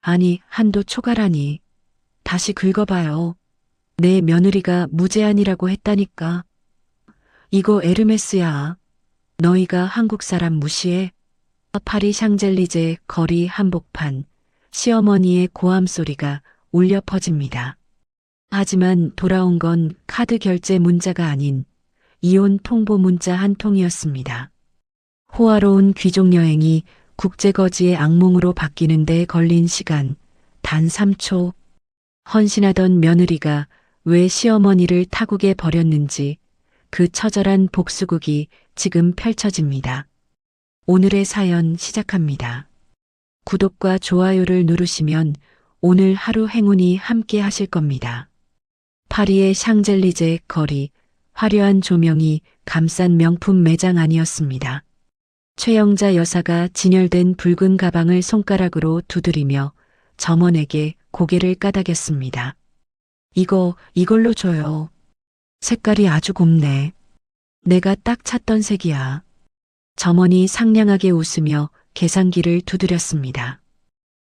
아니, 한도 초과라니. 다시 긁어봐요. 내 며느리가 무제한이라고 했다니까. 이거 에르메스야. 너희가 한국 사람 무시해? 파리 샹젤리제 거리 한복판, 시어머니의 고함 소리가 울려 퍼집니다. 하지만 돌아온 건 카드 결제 문자가 아닌 이혼 통보 문자 한 통이었습니다. 호화로운 귀족 여행이 국제거지의 악몽으로 바뀌는 데 걸린 시간, 단 3초. 헌신하던 며느리가 왜 시어머니를 타국에 버렸는지 그 처절한 복수극이 지금 펼쳐집니다. 오늘의 사연 시작합니다. 구독과 좋아요를 누르시면 오늘 하루 행운이 함께 하실 겁니다. 파리의 샹젤리제 거리, 화려한 조명이 감싼 명품 매장 안이었습니다. 최영자 여사가 진열된 붉은 가방을 손가락으로 두드리며 점원에게 고개를 까닥였습니다. 이걸로 줘요. 색깔이 아주 곱네. 내가 딱 찾던 색이야. 점원이 상냥하게 웃으며 계산기를 두드렸습니다.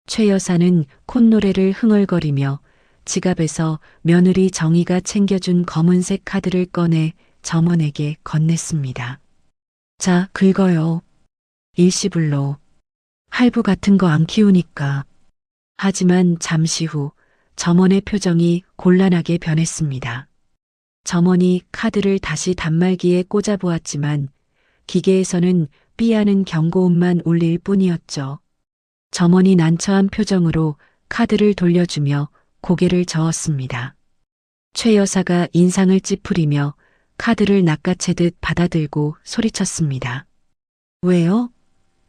최 여사는 콧노래를 흥얼거리며 지갑에서 며느리 정희가 챙겨준 검은색 카드를 꺼내 점원에게 건넸습니다. 자, 긁어요. 일시불로. 할부 같은 거 안 키우니까. 하지만 잠시 후 점원의 표정이 곤란하게 변했습니다. 점원이 카드를 다시 단말기에 꽂아보았지만 기계에서는 삐하는 경고음만 울릴 뿐이었죠. 점원이 난처한 표정으로 카드를 돌려주며 고개를 저었습니다. 최 여사가 인상을 찌푸리며 카드를 낚아채듯 받아들고 소리쳤습니다. 왜요?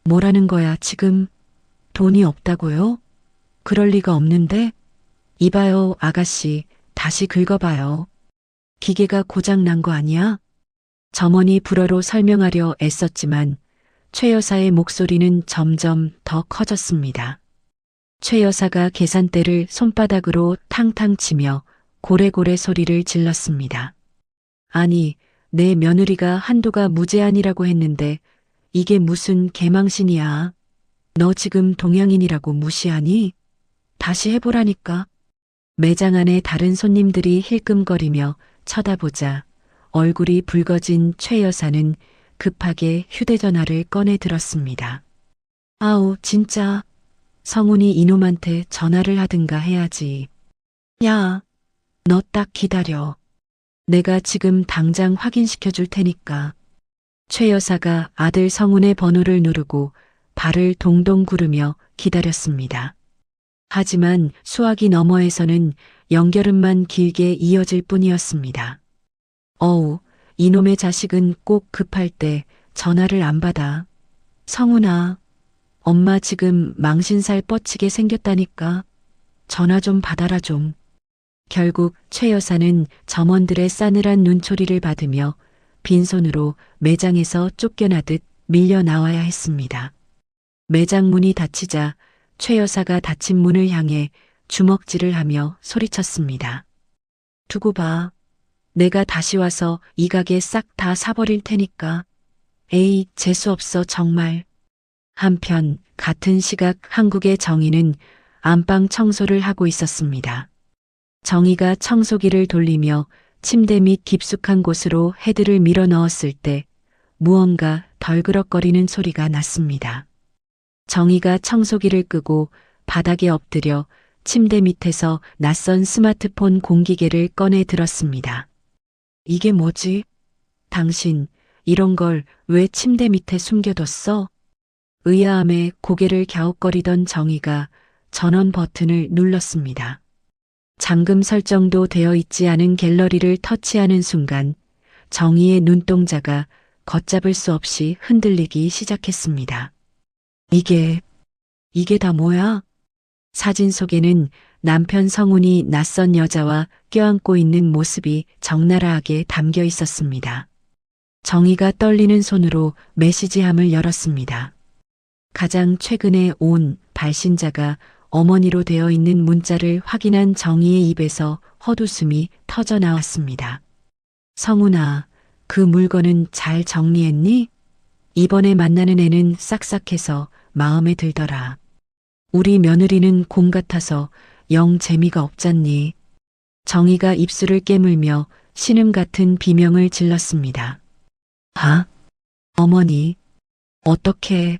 뭐라는 거야 지금? 돈이 없다고요? 그럴 리가 없는데? 이봐요 아가씨, 다시 긁어봐요. 기계가 고장 난 거 아니야? 점원이 불어로 설명하려 애썼지만 최 여사의 목소리는 점점 더 커졌습니다. 최 여사가 계산대를 손바닥으로 탕탕 치며 고래고래 소리를 질렀습니다. 아니, 내 며느리가 한도가 무제한이라고 했는데 이게 무슨 개망신이야. 너 지금 동양인이라고 무시하니? 다시 해보라니까. 매장 안에 다른 손님들이 힐끔거리며 쳐다보자 얼굴이 붉어진 최 여사는 급하게 휴대전화를 꺼내 들었습니다. 아우, 진짜. 성훈이 이놈한테 전화를 하든가 해야지. 야, 너 딱 기다려. 내가 지금 당장 확인시켜 줄 테니까. 최 여사가 아들 성훈의 번호를 누르고 발을 동동 구르며 기다렸습니다. 하지만 수화기 너머에서는 연결음만 길게 이어질 뿐이었습니다. 어우, 이놈의 자식은 꼭 급할 때 전화를 안 받아. 성훈아, 엄마 지금 망신살 뻗치게 생겼다니까. 전화 좀 받아라 좀. 결국 최 여사는 점원들의 싸늘한 눈초리를 받으며 빈손으로 매장에서 쫓겨나듯 밀려 나와야 했습니다. 매장 문이 닫히자 최 여사가 닫힌 문을 향해 주먹질을 하며 소리쳤습니다. 두고 봐. 내가 다시 와서 이 가게 싹 다 사버릴 테니까. 에이, 재수없어 정말. 한편 같은 시각 한국의 정희는 안방 청소를 하고 있었습니다. 정희가 청소기를 돌리며 침대 밑 깊숙한 곳으로 헤드를 밀어 넣었을 때 무언가 덜그럭거리는 소리가 났습니다. 정희가 청소기를 끄고 바닥에 엎드려 침대 밑에서 낯선 스마트폰 공기계를 꺼내 들었습니다. 이게 뭐지? 당신 이런 걸 왜 침대 밑에 숨겨뒀어? 의아함에 고개를 갸웃거리던 정희가 전원 버튼을 눌렀습니다. 잠금 설정도 되어 있지 않은 갤러리를 터치하는 순간 정희의 눈동자가 걷잡을 수 없이 흔들리기 시작했습니다. 이게 다 뭐야? 사진 속에는 남편 성훈이 낯선 여자와 껴안고 있는 모습이 적나라하게 담겨 있었습니다. 정희가 떨리는 손으로 메시지함을 열었습니다. 가장 최근에 온 발신자가 어머니로 되어 있는 문자를 확인한 정희의 입에서 헛웃음이 터져 나왔습니다. 성훈아, 그 물건은 잘 정리했니? 이번에 만나는 애는 싹싹해서 마음에 들더라. 우리 며느리는 곰 같아서 영 재미가 없잖니. 정희가 입술을 깨물며 신음 같은 비명을 질렀습니다. 아, 어머니, 어떻게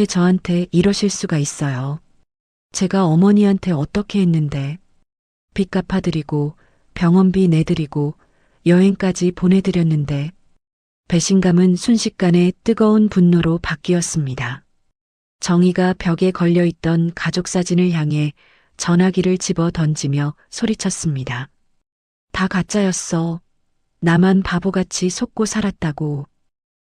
저한테 이러실 수가 있어요. 제가 어머니한테 어떻게 했는데, 빚 갚아드리고 병원비 내드리고 여행까지 보내드렸는데, 배신감은 순식간에 뜨거운 분노로 바뀌었습니다. 정희가 벽에 걸려있던 가족 사진을 향해 전화기를 집어 던지며 소리쳤습니다. 다 가짜였어. 나만 바보같이 속고 살았다고.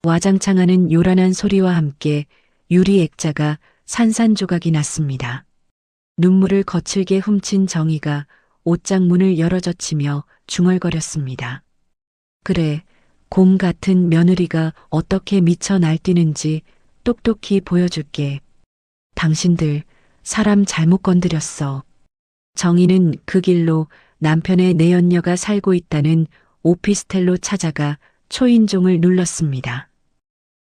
와장창하는 요란한 소리와 함께 유리 액자가 산산조각이 났습니다. 눈물을 거칠게 훔친 정희가 옷장 문을 열어젖히며 중얼거렸습니다. 그래, 곰 같은 며느리가 어떻게 미쳐 날뛰는지 똑똑히 보여줄게. 당신들 사람 잘못 건드렸어. 정희는 그 길로 남편의 내연녀가 살고 있다는 오피스텔로 찾아가 초인종을 눌렀습니다.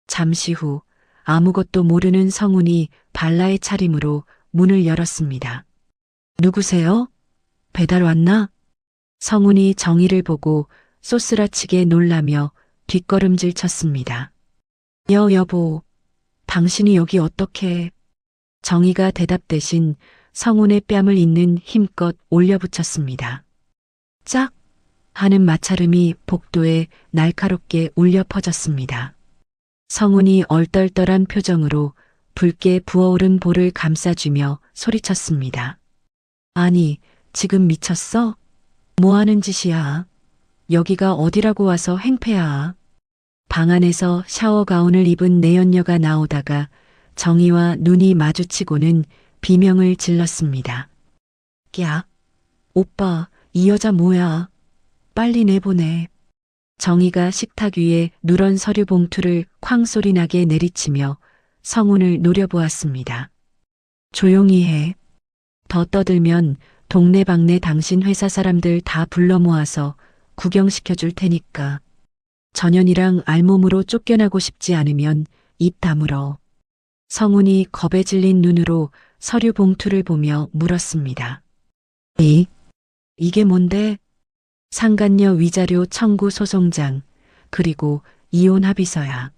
잠시 후 아무것도 모르는 성훈이 발라의 차림으로 문을 열었습니다. 누구세요? 배달 왔나? 성훈이 정희를 보고 쏘스라치게 놀라며 뒷걸음질 쳤습니다. 여보, 당신이 여기 어떻게? 정희가 대답 대신 성훈의 뺨을 잇는 힘껏 올려붙였습니다. 짝! 하는 마찰음이 복도에 날카롭게 울려 퍼졌습니다. 성훈이 얼떨떨한 표정으로 붉게 부어오른 볼을 감싸주며 소리쳤습니다. 아니, 지금 미쳤어? 뭐 하는 짓이야? 여기가 어디라고 와서 행패야? 방 안에서 샤워 가운을 입은 내연녀가 나오다가 정희와 눈이 마주치고는 비명을 질렀습니다. 야, 오빠, 이 여자 뭐야? 빨리 내보내. 정희가 식탁 위에 누런 서류 봉투를 쾅 소리 나게 내리치며 성훈을 노려보았습니다. 조용히 해. 더 떠들면 동네방네 당신 회사 사람들 다 불러 모아서 구경시켜 줄 테니까. 전현이랑 알몸으로 쫓겨나고 싶지 않으면 입 다물어. 성훈이 겁에 질린 눈으로 서류 봉투를 보며 물었습니다. 이게 뭔데? 상간녀 위자료 청구 소송장, 그리고 이혼 합의서야.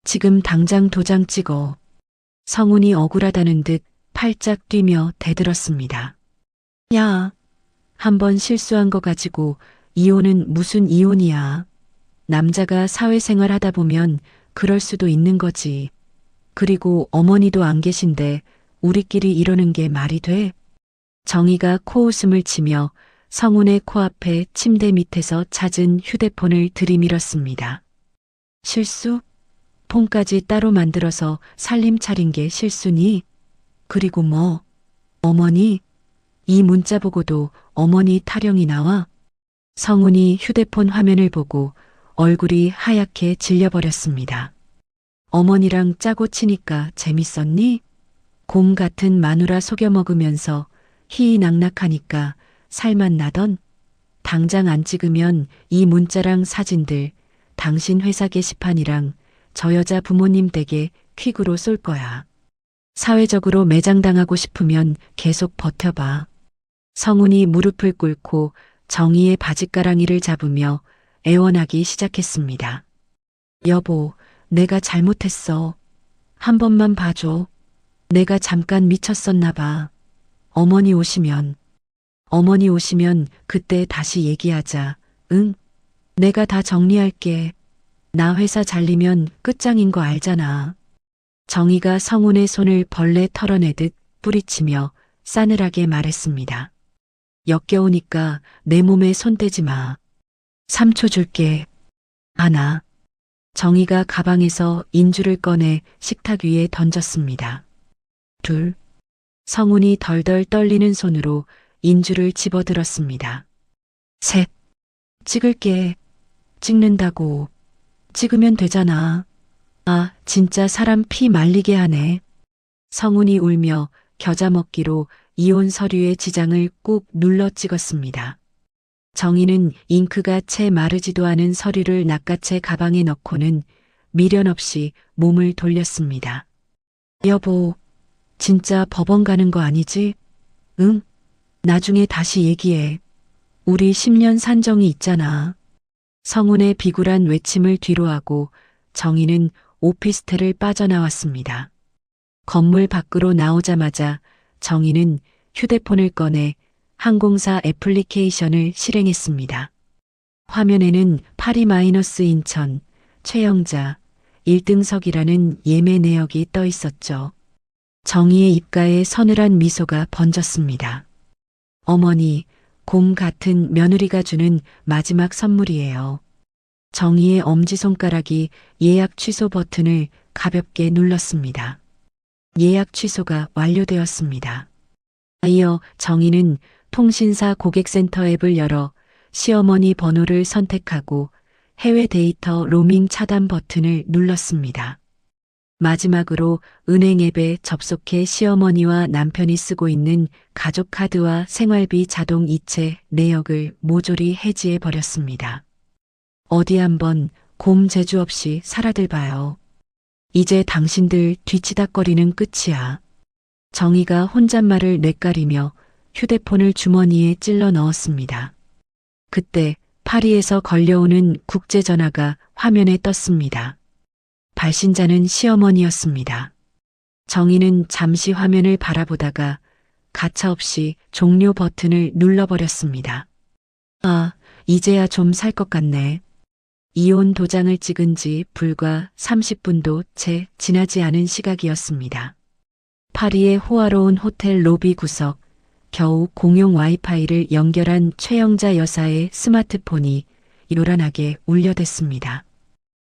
지금 당장 도장 찍어. 성훈이 억울하다는 듯 팔짝 뛰며 대들었습니다. 야, 한번 실수한 거 가지고 이혼은 무슨 이혼이야. 남자가 사회생활 하다 보면 그럴 수도 있는 거지. 그리고 어머니도 안 계신데 우리끼리 이러는 게 말이 돼? 정희가 코웃음을 치며 성훈의 코앞에 침대 밑에서 찾은 휴대폰을 들이밀었습니다. 실수? 폰까지 따로 만들어서 살림 차린 게 실수니? 그리고 뭐? 어머니? 이 문자 보고도 어머니 타령이 나와? 성훈이 휴대폰 화면을 보고 얼굴이 하얗게 질려버렸습니다. 어머니랑 짜고 치니까 재밌었니? 곰 같은 마누라 속여 먹으면서 희희낙낙하니까 살만 나던? 당장 안 찍으면 이 문자랑 사진들 당신 회사 게시판이랑 저 여자 부모님 댁에 퀵으로 쏠 거야. 사회적으로 매장당하고 싶으면 계속 버텨봐. 성훈이 무릎을 꿇고 정희의 바짓가랑이를 잡으며 애원하기 시작했습니다. 여보, 내가 잘못했어. 한 번만 봐줘. 내가 잠깐 미쳤었나 봐. 어머니 오시면 그때 다시 얘기하자. 응? 내가 다 정리할게. 나 회사 잘리면 끝장인 거 알잖아. 정희가 성훈의 손을 벌레 털어내듯 뿌리치며 싸늘하게 말했습니다. 역겨우니까 내 몸에 손대지 마. 3초 줄게. 하나. 정희가 가방에서 인주를 꺼내 식탁 위에 던졌습니다. 둘. 성훈이 덜덜 떨리는 손으로 인주를 집어들었습니다. 셋. 찍을게. 찍는다고. 찍으면 되잖아. 아, 진짜 사람 피 말리게 하네. 성훈이 울며 겨자먹기로 이혼 서류의 지장을 꾹 눌러 찍었습니다. 정희는 잉크가 채 마르지도 않은 서류를 낚아채 가방에 넣고는 미련 없이 몸을 돌렸습니다. 여보, 진짜 법원 가는 거 아니지? 응? 나중에 다시 얘기해. 우리 10년 산정이 있잖아. 성운의 비굴한 외침을 뒤로하고 정희는 오피스텔을 빠져나왔습니다. 건물 밖으로 나오자마자 정희는 휴대폰을 꺼내 항공사 애플리케이션을 실행했습니다. 화면에는 파리- 인천, 최영자, 1등석이라는 예매 내역이 떠 있었죠. 정희의 입가에 서늘한 미소가 번졌습니다. 어머니, 곰 같은 며느리가 주는 마지막 선물이에요. 정희의 엄지손가락이 예약 취소 버튼을 가볍게 눌렀습니다. 예약 취소가 완료되었습니다. 이어 정희는 통신사 고객센터 앱을 열어 시어머니 번호를 선택하고 해외 데이터 로밍 차단 버튼을 눌렀습니다. 마지막으로 은행 앱에 접속해 시어머니와 남편이 쓰고 있는 가족 카드와 생활비 자동 이체 내역을 모조리 해지해 버렸습니다. 어디 한번 곰 재주 없이 살아들 봐요. 이제 당신들 뒤치다꺼리는 끝이야. 정희가 혼잣말을 뇌까리며 휴대폰을 주머니에 찔러 넣었습니다. 그때 파리에서 걸려오는 국제전화가 화면에 떴습니다. 발신자는 시어머니였습니다. 정희는 잠시 화면을 바라보다가 가차없이 종료 버튼을 눌러버렸습니다. 아, 이제야 좀 살 것 같네. 이혼 도장을 찍은 지 불과 30분도 채 지나지 않은 시각이었습니다. 파리의 호화로운 호텔 로비 구석, 겨우 공용 와이파이를 연결한 최영자 여사의 스마트폰이 요란하게 울려댔습니다.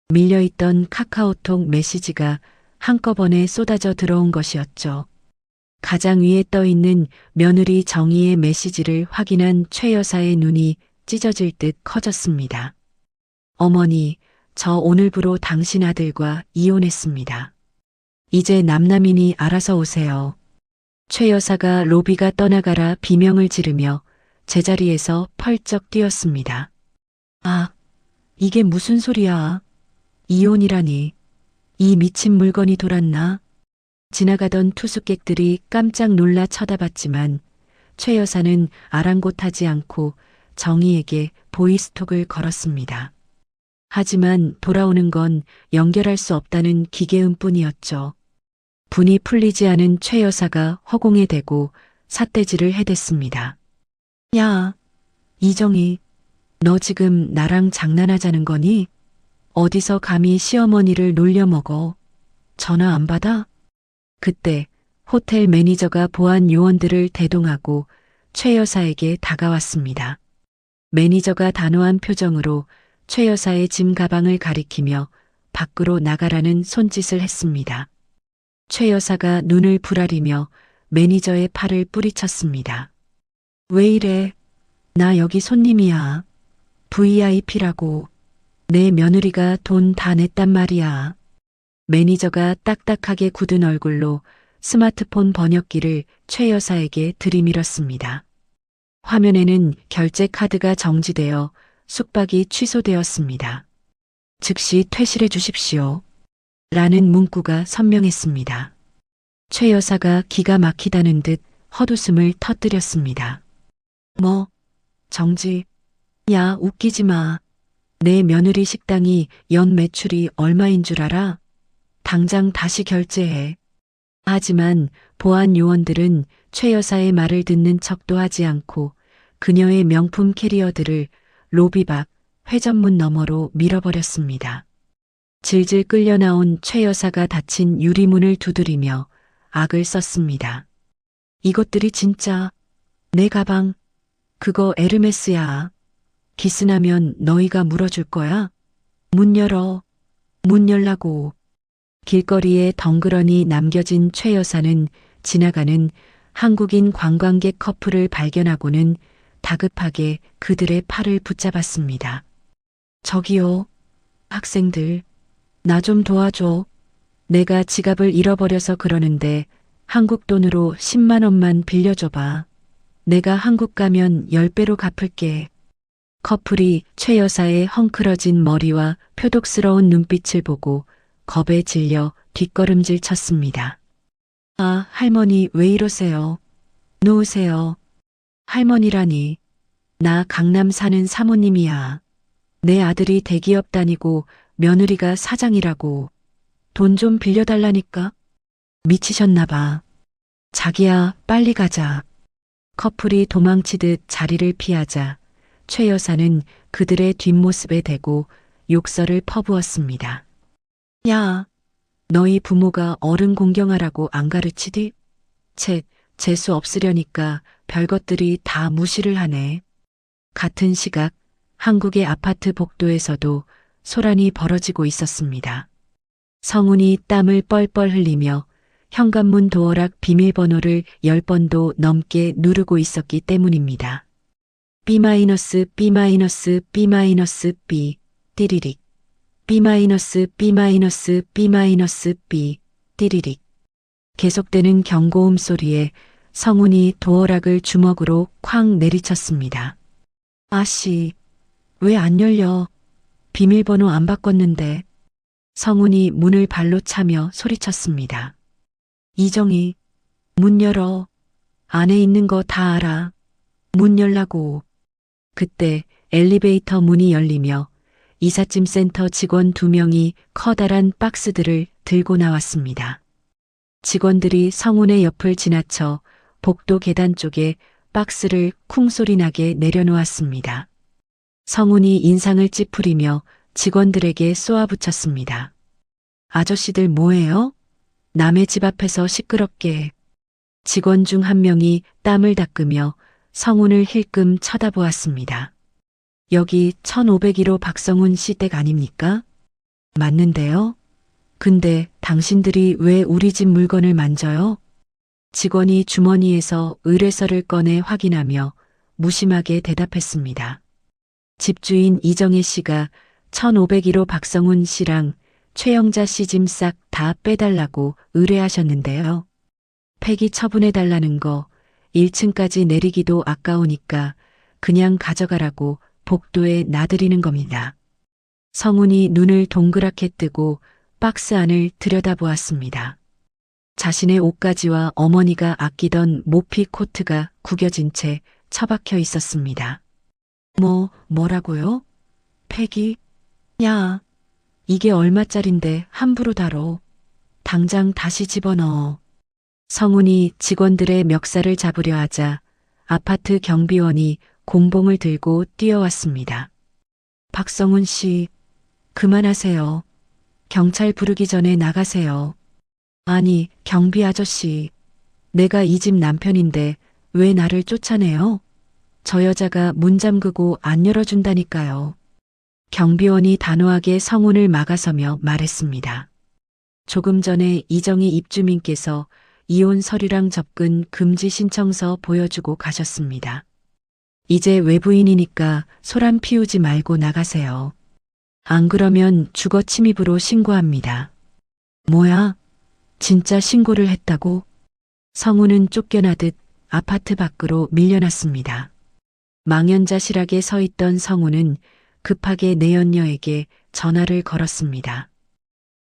밀려있던 카카오톡 메시지가 한꺼번에 쏟아져 들어온 것이었죠. 가장 위에 떠있는 며느리 정희의 메시지를 확인한 최 여사의 눈이 찢어질 듯 커졌습니다. 어머니, 저 오늘부로 당신 아들과 이혼했습니다. 이제 남남이니 알아서 오세요. 최 여사가 로비가 떠나가라 비명을 지르며 제자리에서 펄쩍 뛰었습니다. 아, 이게 무슨 소리야. 이혼이라니. 이 미친 물건이 돌았나? 지나가던 투숙객들이 깜짝 놀라 쳐다봤지만 최 여사는 아랑곳하지 않고 정희에게 보이스톡을 걸었습니다. 하지만 돌아오는 건 연결할 수 없다는 기계음뿐이었죠. 분이 풀리지 않은 최 여사가 허공에 대고 삿대질을 해댔습니다. 야, 이정희, 너 지금 나랑 장난하자는 거니? 어디서 감히 시어머니를 놀려먹어. 전화 안 받아? 그때 호텔 매니저가 보안 요원들을 대동하고 최 여사에게 다가왔습니다. 매니저가 단호한 표정으로 최 여사의 짐 가방을 가리키며 밖으로 나가라는 손짓을 했습니다. 최 여사가 눈을 부라리며 매니저의 팔을 뿌리쳤습니다. 왜 이래? 나 여기 손님이야. VIP라고. 내 며느리가 돈 다 냈단 말이야. 매니저가 딱딱하게 굳은 얼굴로 스마트폰 번역기를 최 여사에게 들이밀었습니다. 화면에는 결제 카드가 정지되어 숙박이 취소되었습니다. 즉시 퇴실해 주십시오. 라는 문구가 선명했습니다. 최 여사가 기가 막히다는 듯 헛웃음을 터뜨렸습니다. 뭐, 정지. 야, 웃기지 마. 내 며느리 식당이 연 매출이 얼마인 줄 알아? 당장 다시 결제해. 하지만 보안 요원들은 최 여사의 말을 듣는 척도 하지 않고 그녀의 명품 캐리어들을 로비 밖 회전문 너머로 밀어버렸습니다. 질질 끌려 나온 최 여사가 닫힌 유리문을 두드리며 악을 썼습니다. 이것들이 진짜 내 가방, 그거 에르메스야. 기스나면 너희가 물어줄 거야? 문 열어. 문 열라고. 길거리에 덩그러니 남겨진 최 여사는 지나가는 한국인 관광객 커플을 발견하고는 다급하게 그들의 팔을 붙잡았습니다. 저기요, 학생들, 나 좀 도와줘. 내가 지갑을 잃어버려서 그러는데 한국 돈으로 10만 원만 빌려줘봐. 내가 한국 가면 10배로 갚을게. 커플이 최 여사의 헝클어진 머리와 표독스러운 눈빛을 보고 겁에 질려 뒷걸음질 쳤습니다. 아, 할머니 왜 이러세요? 놓으세요. 할머니라니. 나 강남 사는 사모님이야. 내 아들이 대기업 다니고 며느리가 사장이라고. 돈 좀 빌려달라니까? 미치셨나 봐. 자기야, 빨리 가자. 커플이 도망치듯 자리를 피하자 최 여사는 그들의 뒷모습에 대고 욕설을 퍼부었습니다. 야, 너희 부모가 어른 공경하라고 안 가르치디? 채, 재수 없으려니까 별것들이 다 무시를 하네. 같은 시각 한국의 아파트 복도에서도 소란이 벌어지고 있었습니다. 성훈이 땀을 뻘뻘 흘리며 현관문 도어락 비밀번호를 10번도 넘게 누르고 있었기 때문입니다. B-B-B-B 띠리릭 B-B-B-B 띠리릭 계속되는 경고음 소리에 성훈이 도어락을 주먹으로 쾅 내리쳤습니다. 아씨, 왜 안 열려? 비밀번호 안 바꿨는데. 성훈이 문을 발로 차며 소리쳤습니다. 이정희, 문 열어. 안에 있는 거 다 알아. 문 열라고. 그때 엘리베이터 문이 열리며 이삿짐 센터 직원 2명이 커다란 박스들을 들고 나왔습니다. 직원들이 성훈의 옆을 지나쳐 복도 계단 쪽에 박스를 쿵소리 나게 내려놓았습니다. 성훈이 인상을 찌푸리며 직원들에게 쏘아붙였습니다. 아저씨들 뭐해요? 남의 집 앞에서 시끄럽게. 직원 중 한 명이 땀을 닦으며 성훈을 힐끔 쳐다보았습니다. 여기 1501호 박성훈 씨 댁 아닙니까? 맞는데요? 근데 당신들이 왜 우리 집 물건을 만져요? 직원이 주머니에서 의뢰서를 꺼내 확인하며 무심하게 대답했습니다. 집주인 이정혜 씨가 1501호 박성훈 씨랑 최영자 씨 짐 싹 다 빼달라고 의뢰하셨는데요. 폐기 처분해달라는 거 1층까지 내리기도 아까우니까 그냥 가져가라고 복도에 놔드리는 겁니다. 성훈이 눈을 동그랗게 뜨고 박스 안을 들여다보았습니다. 자신의 옷가지와 어머니가 아끼던 모피 코트가 구겨진 채 처박혀 있었습니다. 뭐라고요? 폐기? 야, 이게 얼마짜린데 함부로 다뤄. 당장 다시 집어넣어. 성훈이 직원들의 멱살을 잡으려 하자 아파트 경비원이 공봉을 들고 뛰어왔습니다. 박성훈 씨, 그만하세요. 경찰 부르기 전에 나가세요. 아니, 경비 아저씨. 내가 이 집 남편인데 왜 나를 쫓아내요? 저 여자가 문 잠그고 안 열어준다니까요. 경비원이 단호하게 성훈을 막아서며 말했습니다. 조금 전에 이정희 입주민께서 이혼 서류랑 접근 금지 신청서 보여주고 가셨습니다. 이제 외부인이니까 소란 피우지 말고 나가세요. 안 그러면 주거 침입으로 신고합니다. 뭐야? 진짜 신고를 했다고? 성훈은 쫓겨나듯 아파트 밖으로 밀려났습니다. 망연자실하게 서 있던 성훈은 급하게 내연녀에게 전화를 걸었습니다.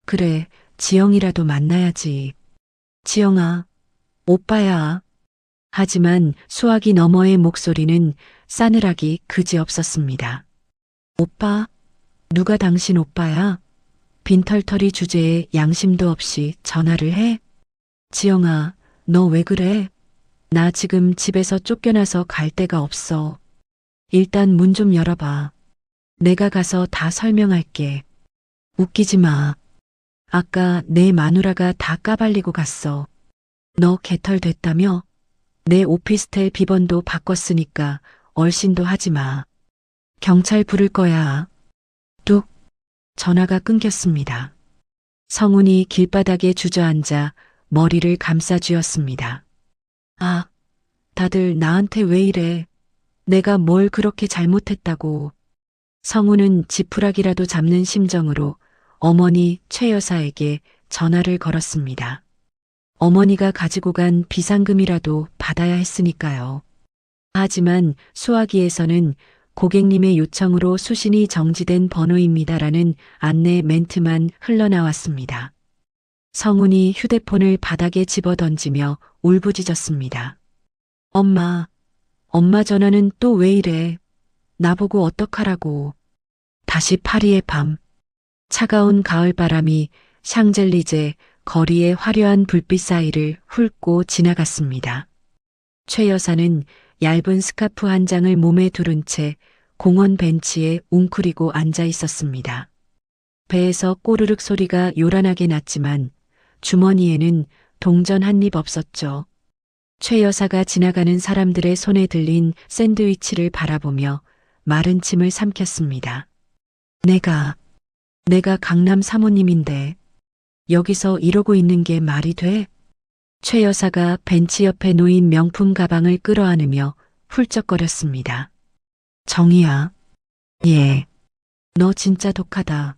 그래, 지영이라도 만나야지. 지영아, 오빠야. 하지만 수화기 너머의 목소리는 싸늘하기 그지없었습니다. 오빠? 누가 당신 오빠야? 빈털터리 주제에 양심도 없이 전화를 해? 지영아, 너 왜 그래? 나 지금 집에서 쫓겨나서 갈 데가 없어. 일단 문 좀 열어봐. 내가 가서 다 설명할게. 웃기지 마. 아까 내 마누라가 다 까발리고 갔어. 너 개털 됐다며? 내 오피스텔 비번도 바꿨으니까 얼씬도 하지 마. 경찰 부를 거야. 뚝. 전화가 끊겼습니다. 성훈이 길바닥에 주저앉아 머리를 감싸쥐었습니다. 아, 다들 나한테 왜 이래? 내가 뭘 그렇게 잘못했다고. 성훈은 지푸라기라도 잡는 심정으로 어머니 최 여사에게 전화를 걸었습니다. 어머니가 가지고 간 비상금이라도 받아야 했으니까요. 하지만 수화기에서는 고객님의 요청으로 수신이 정지된 번호입니다라는 안내 멘트만 흘러나왔습니다. 성훈이 휴대폰을 바닥에 집어던지며 울부짖었습니다. 엄마, 엄마 전화는 또 왜 이래? 나보고 어떡하라고. 다시 파리의 밤. 차가운 가을바람이 샹젤리제 거리의 화려한 불빛 사이를 훑고 지나갔습니다. 최 여사는 얇은 스카프 한 장을 몸에 두른 채 공원 벤치에 웅크리고 앉아 있었습니다. 배에서 꼬르륵 소리가 요란하게 났지만 주머니에는 동전 한 입 없었죠. 최 여사가 지나가는 사람들의 손에 들린 샌드위치를 바라보며 마른 침을 삼켰습니다. 내가 강남 사모님인데 여기서 이러고 있는 게 말이 돼? 최 여사가 벤치 옆에 놓인 명품 가방을 끌어안으며 훌쩍거렸습니다. 정희야. 예. 너 진짜 독하다.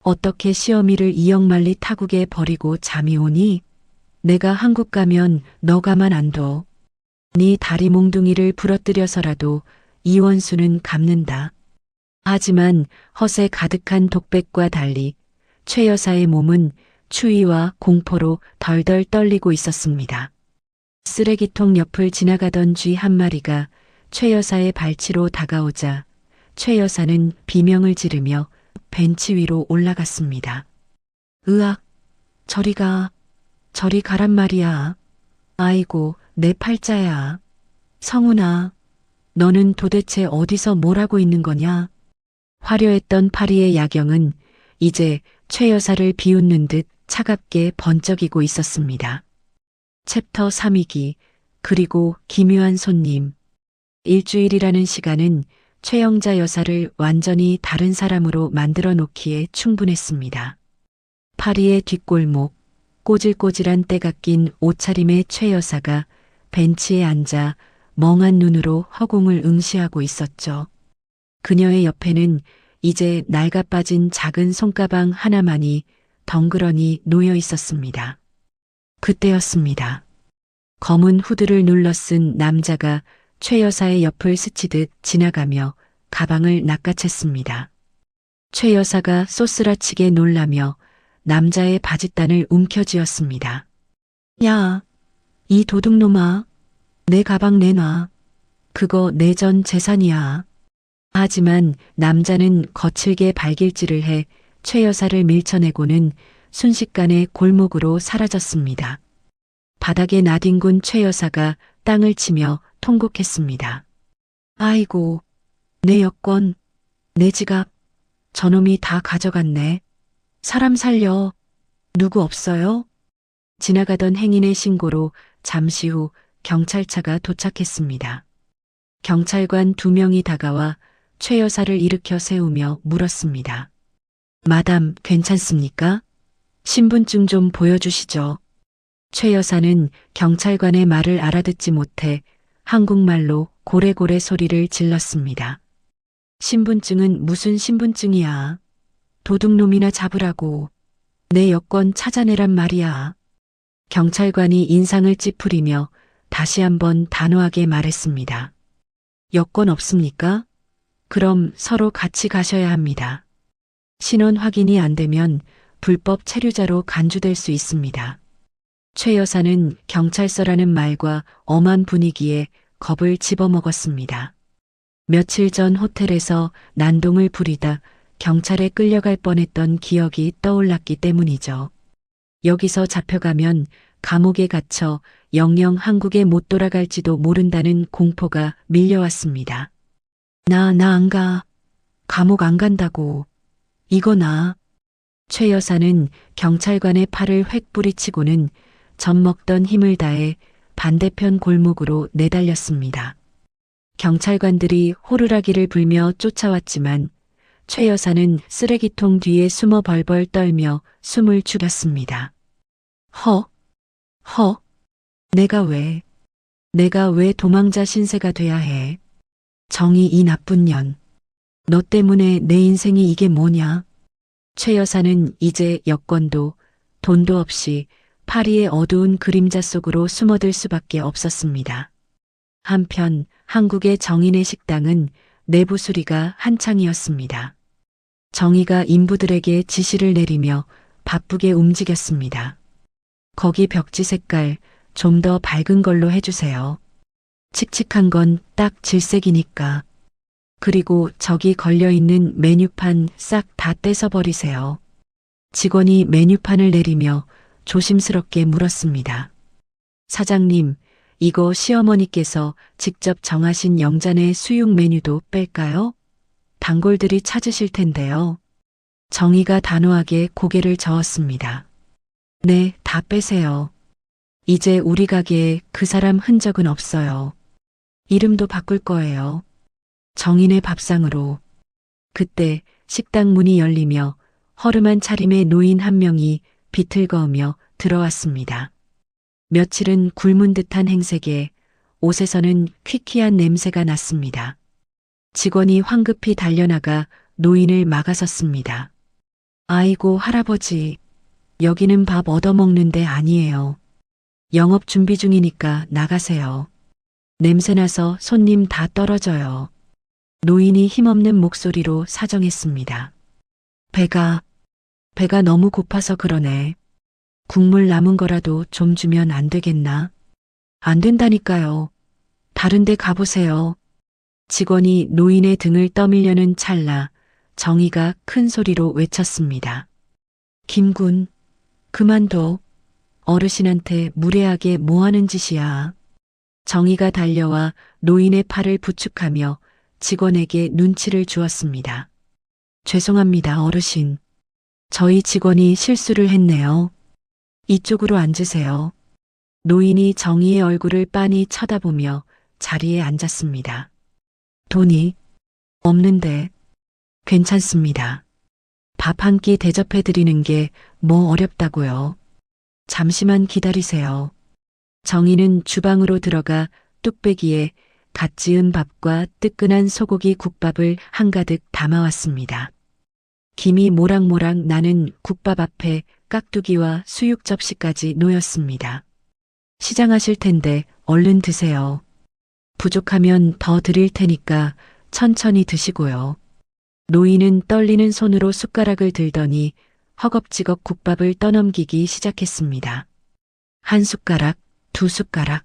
어떻게 시어미를 이영만리 타국에 버리고 잠이 오니? 내가 한국 가면 너 가만 안 둬. 네 다리 몽둥이를 부러뜨려서라도 이원수는 갚는다. 하지만 허세 가득한 독백과 달리 최 여사의 몸은 추위와 공포로 덜덜 떨리고 있었습니다. 쓰레기통 옆을 지나가던 쥐 한 마리가 최 여사의 발치로 다가오자 최 여사는 비명을 지르며 벤치 위로 올라갔습니다. 으악, 저리 가란 말이야. 아이고, 내 팔자야. 성훈아, 너는 도대체 어디서 뭘 하고 있는 거냐? 화려했던 파리의 야경은 이제 최 여사를 비웃는 듯 차갑게 번쩍이고 있었습니다. 챕터 3위기, 그리고 기묘한 손님. 일주일이라는 시간은 최영자 여사를 완전히 다른 사람으로 만들어 놓기에 충분했습니다. 파리의 뒷골목, 꼬질꼬질한 때가 낀 옷차림의 최 여사가 벤치에 앉아 멍한 눈으로 허공을 응시하고 있었죠. 그녀의 옆에는 이제 낡아빠진 작은 손가방 하나만이 덩그러니 놓여 있었습니다. 그때였습니다. 검은 후드를 눌러 쓴 남자가 최 여사의 옆을 스치듯 지나가며 가방을 낚아챘습니다. 최 여사가 쏘스라치게 놀라며 남자의 바짓단을 움켜쥐었습니다. 야, 이 도둑놈아, 내 가방 내놔. 그거 내 전 재산이야. 하지만 남자는 거칠게 발길질을 해 최 여사를 밀쳐내고는 순식간에 골목으로 사라졌습니다. 바닥에 나뒹군 최 여사가 땅을 치며 통곡했습니다. 아이고, 내 여권, 내 지갑, 저놈이 다 가져갔네. 사람 살려. 누구 없어요? 지나가던 행인의 신고로 잠시 후 경찰차가 도착했습니다. 경찰관 2명이 다가와 최 여사를 일으켜 세우며 물었습니다. 마담, 괜찮습니까? 신분증 좀 보여주시죠. 최 여사는 경찰관의 말을 알아듣지 못해 한국말로 고래고래 소리를 질렀습니다. 신분증은 무슨 신분증이야. 도둑놈이나 잡으라고. 내 여권 찾아내란 말이야. 경찰관이 인상을 찌푸리며 다시 한번 단호하게 말했습니다. 여권 없습니까? 그럼 서로 같이 가셔야 합니다. 신원 확인이 안 되면 불법 체류자로 간주될 수 있습니다. 최 여사는 경찰서라는 말과 엄한 분위기에 겁을 집어먹었습니다. 며칠 전 호텔에서 난동을 부리다 경찰에 끌려갈 뻔했던 기억이 떠올랐기 때문이죠. 여기서 잡혀가면 감옥에 갇혀 영영 한국에 못 돌아갈지도 모른다는 공포가 밀려왔습니다. 나 안 가. 감옥 안 간다고. 이거 나. 최 여사는 경찰관의 팔을 획 뿌리치고는 젖먹던 힘을 다해 반대편 골목으로 내달렸습니다. 경찰관들이 호루라기를 불며 쫓아왔지만 최 여사는 쓰레기통 뒤에 숨어 벌벌 떨며 숨을 죽였습니다. 내가 왜 도망자 신세가 돼야 해? 정이 이 나쁜 년. 너 때문에 내 인생이 이게 뭐냐? 최 여사는 이제 여권도 돈도 없이 파리의 어두운 그림자 속으로 숨어들 수밖에 없었습니다. 한편 한국의 정인의 식당은 내부 수리가 한창이었습니다. 정희가 인부들에게 지시를 내리며 바쁘게 움직였습니다. 거기 벽지 색깔 좀 더 밝은 걸로 해주세요. 칙칙한 건 딱 질색이니까. 그리고 저기 걸려있는 메뉴판 싹 다 떼서버리세요. 직원이 메뉴판을 내리며 조심스럽게 물었습니다. 사장님, 이거 시어머니께서 직접 정하신 영잔의 수육 메뉴도 뺄까요? 단골들이 찾으실 텐데요. 정희가 단호하게 고개를 저었습니다. 네, 다 빼세요. 이제 우리 가게에 그 사람 흔적은 없어요. 이름도 바꿀 거예요. 정인의 밥상으로. 그때 식당 문이 열리며 허름한 차림의 노인 한 명이 비틀거으며 들어왔습니다. 며칠은 굶은 듯한 행색에 옷에서는 퀴퀴한 냄새가 났습니다. 직원이 황급히 달려나가 노인을 막아섰습니다. 아이고 할아버지, 여기는 밥 얻어먹는 데 아니에요. 영업 준비 중이니까 나가세요. 냄새나서 손님 다 떨어져요. 노인이 힘없는 목소리로 사정했습니다. 배가 너무 고파서 그러네. 국물 남은 거라도 좀 주면 안 되겠나? 안 된다니까요. 다른 데 가보세요. 직원이 노인의 등을 떠밀려는 찰나 정희가 큰 소리로 외쳤습니다. 김군, 그만둬. 어르신한테 무례하게 뭐하는 짓이야. 정희가 달려와 노인의 팔을 부축하며 직원에게 눈치를 주었습니다. 죄송합니다, 어르신. 저희 직원이 실수를 했네요. 이쪽으로 앉으세요. 노인이 정희의 얼굴을 빤히 쳐다보며 자리에 앉았습니다. 돈이 없는데 괜찮습니다. 밥 한 끼 대접해 드리는 게 뭐 어렵다고요. 잠시만 기다리세요. 정희는 주방으로 들어가 뚝배기에 갓 지은 밥과 뜨끈한 소고기 국밥을 한가득 담아왔습니다. 김이 모락모락 나는 국밥 앞에 깍두기와 수육 접시까지 놓였습니다. 시장하실 텐데 얼른 드세요. 부족하면 더 드릴 테니까 천천히 드시고요. 노인은 떨리는 손으로 숟가락을 들더니 허겁지겁 국밥을 떠넘기기 시작했습니다. 한 숟가락, 두 숟가락.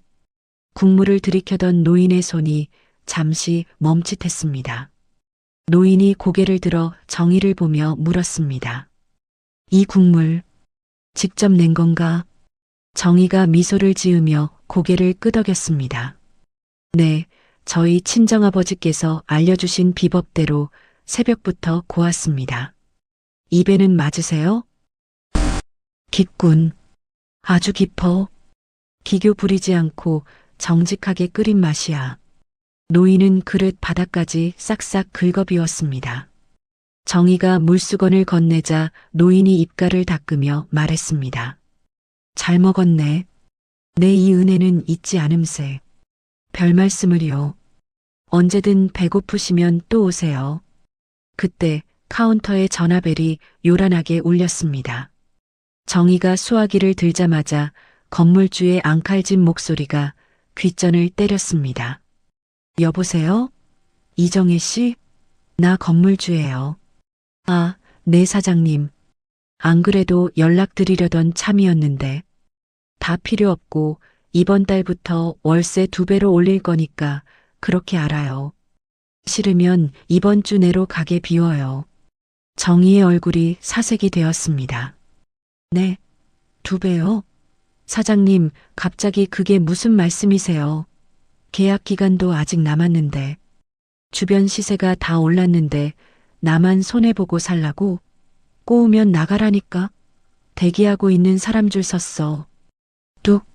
국물을 들이켜던 노인의 손이 잠시 멈칫했습니다. 노인이 고개를 들어 정희를 보며 물었습니다. 이 국물 직접 낸 건가? 정희가 미소를 지으며 고개를 끄덕였습니다. 네, 저희 친정아버지께서 알려주신 비법대로 새벽부터 고았습니다. 입에는 맞으세요? 깊군. 아주 깊어. 기교 부리지 않고 정직하게 끓인 맛이야. 노인은 그릇 바닥까지 싹싹 긁어비웠습니다. 정희가 물수건을 건네자 노인이 입가를 닦으며 말했습니다. 잘 먹었네. 내 이 은혜는 잊지 않음세. 별 말씀을요. 언제든 배고프시면 또 오세요. 그때 카운터의 전화벨이 요란하게 울렸습니다. 정희가 수화기를 들자마자 건물주의 앙칼진 목소리가 귓전을 때렸습니다. 여보세요? 이정혜 씨? 나 건물주예요. 아, 네 사장님. 안 그래도 연락드리려던 참이었는데. 다 필요 없고 이번 달부터 월세 2배로 올릴 거니까 그렇게 알아요. 싫으면 이번 주 내로 가게 비워요. 정희의 얼굴이 사색이 되었습니다. 네, 2배요? 사장님, 갑자기 그게 무슨 말씀이세요? 계약 기간도 아직 남았는데. 주변 시세가 다 올랐는데 나만 손해보고 살라고? 꼬우면 나가라니까. 대기하고 있는 사람 줄 섰어. 뚝.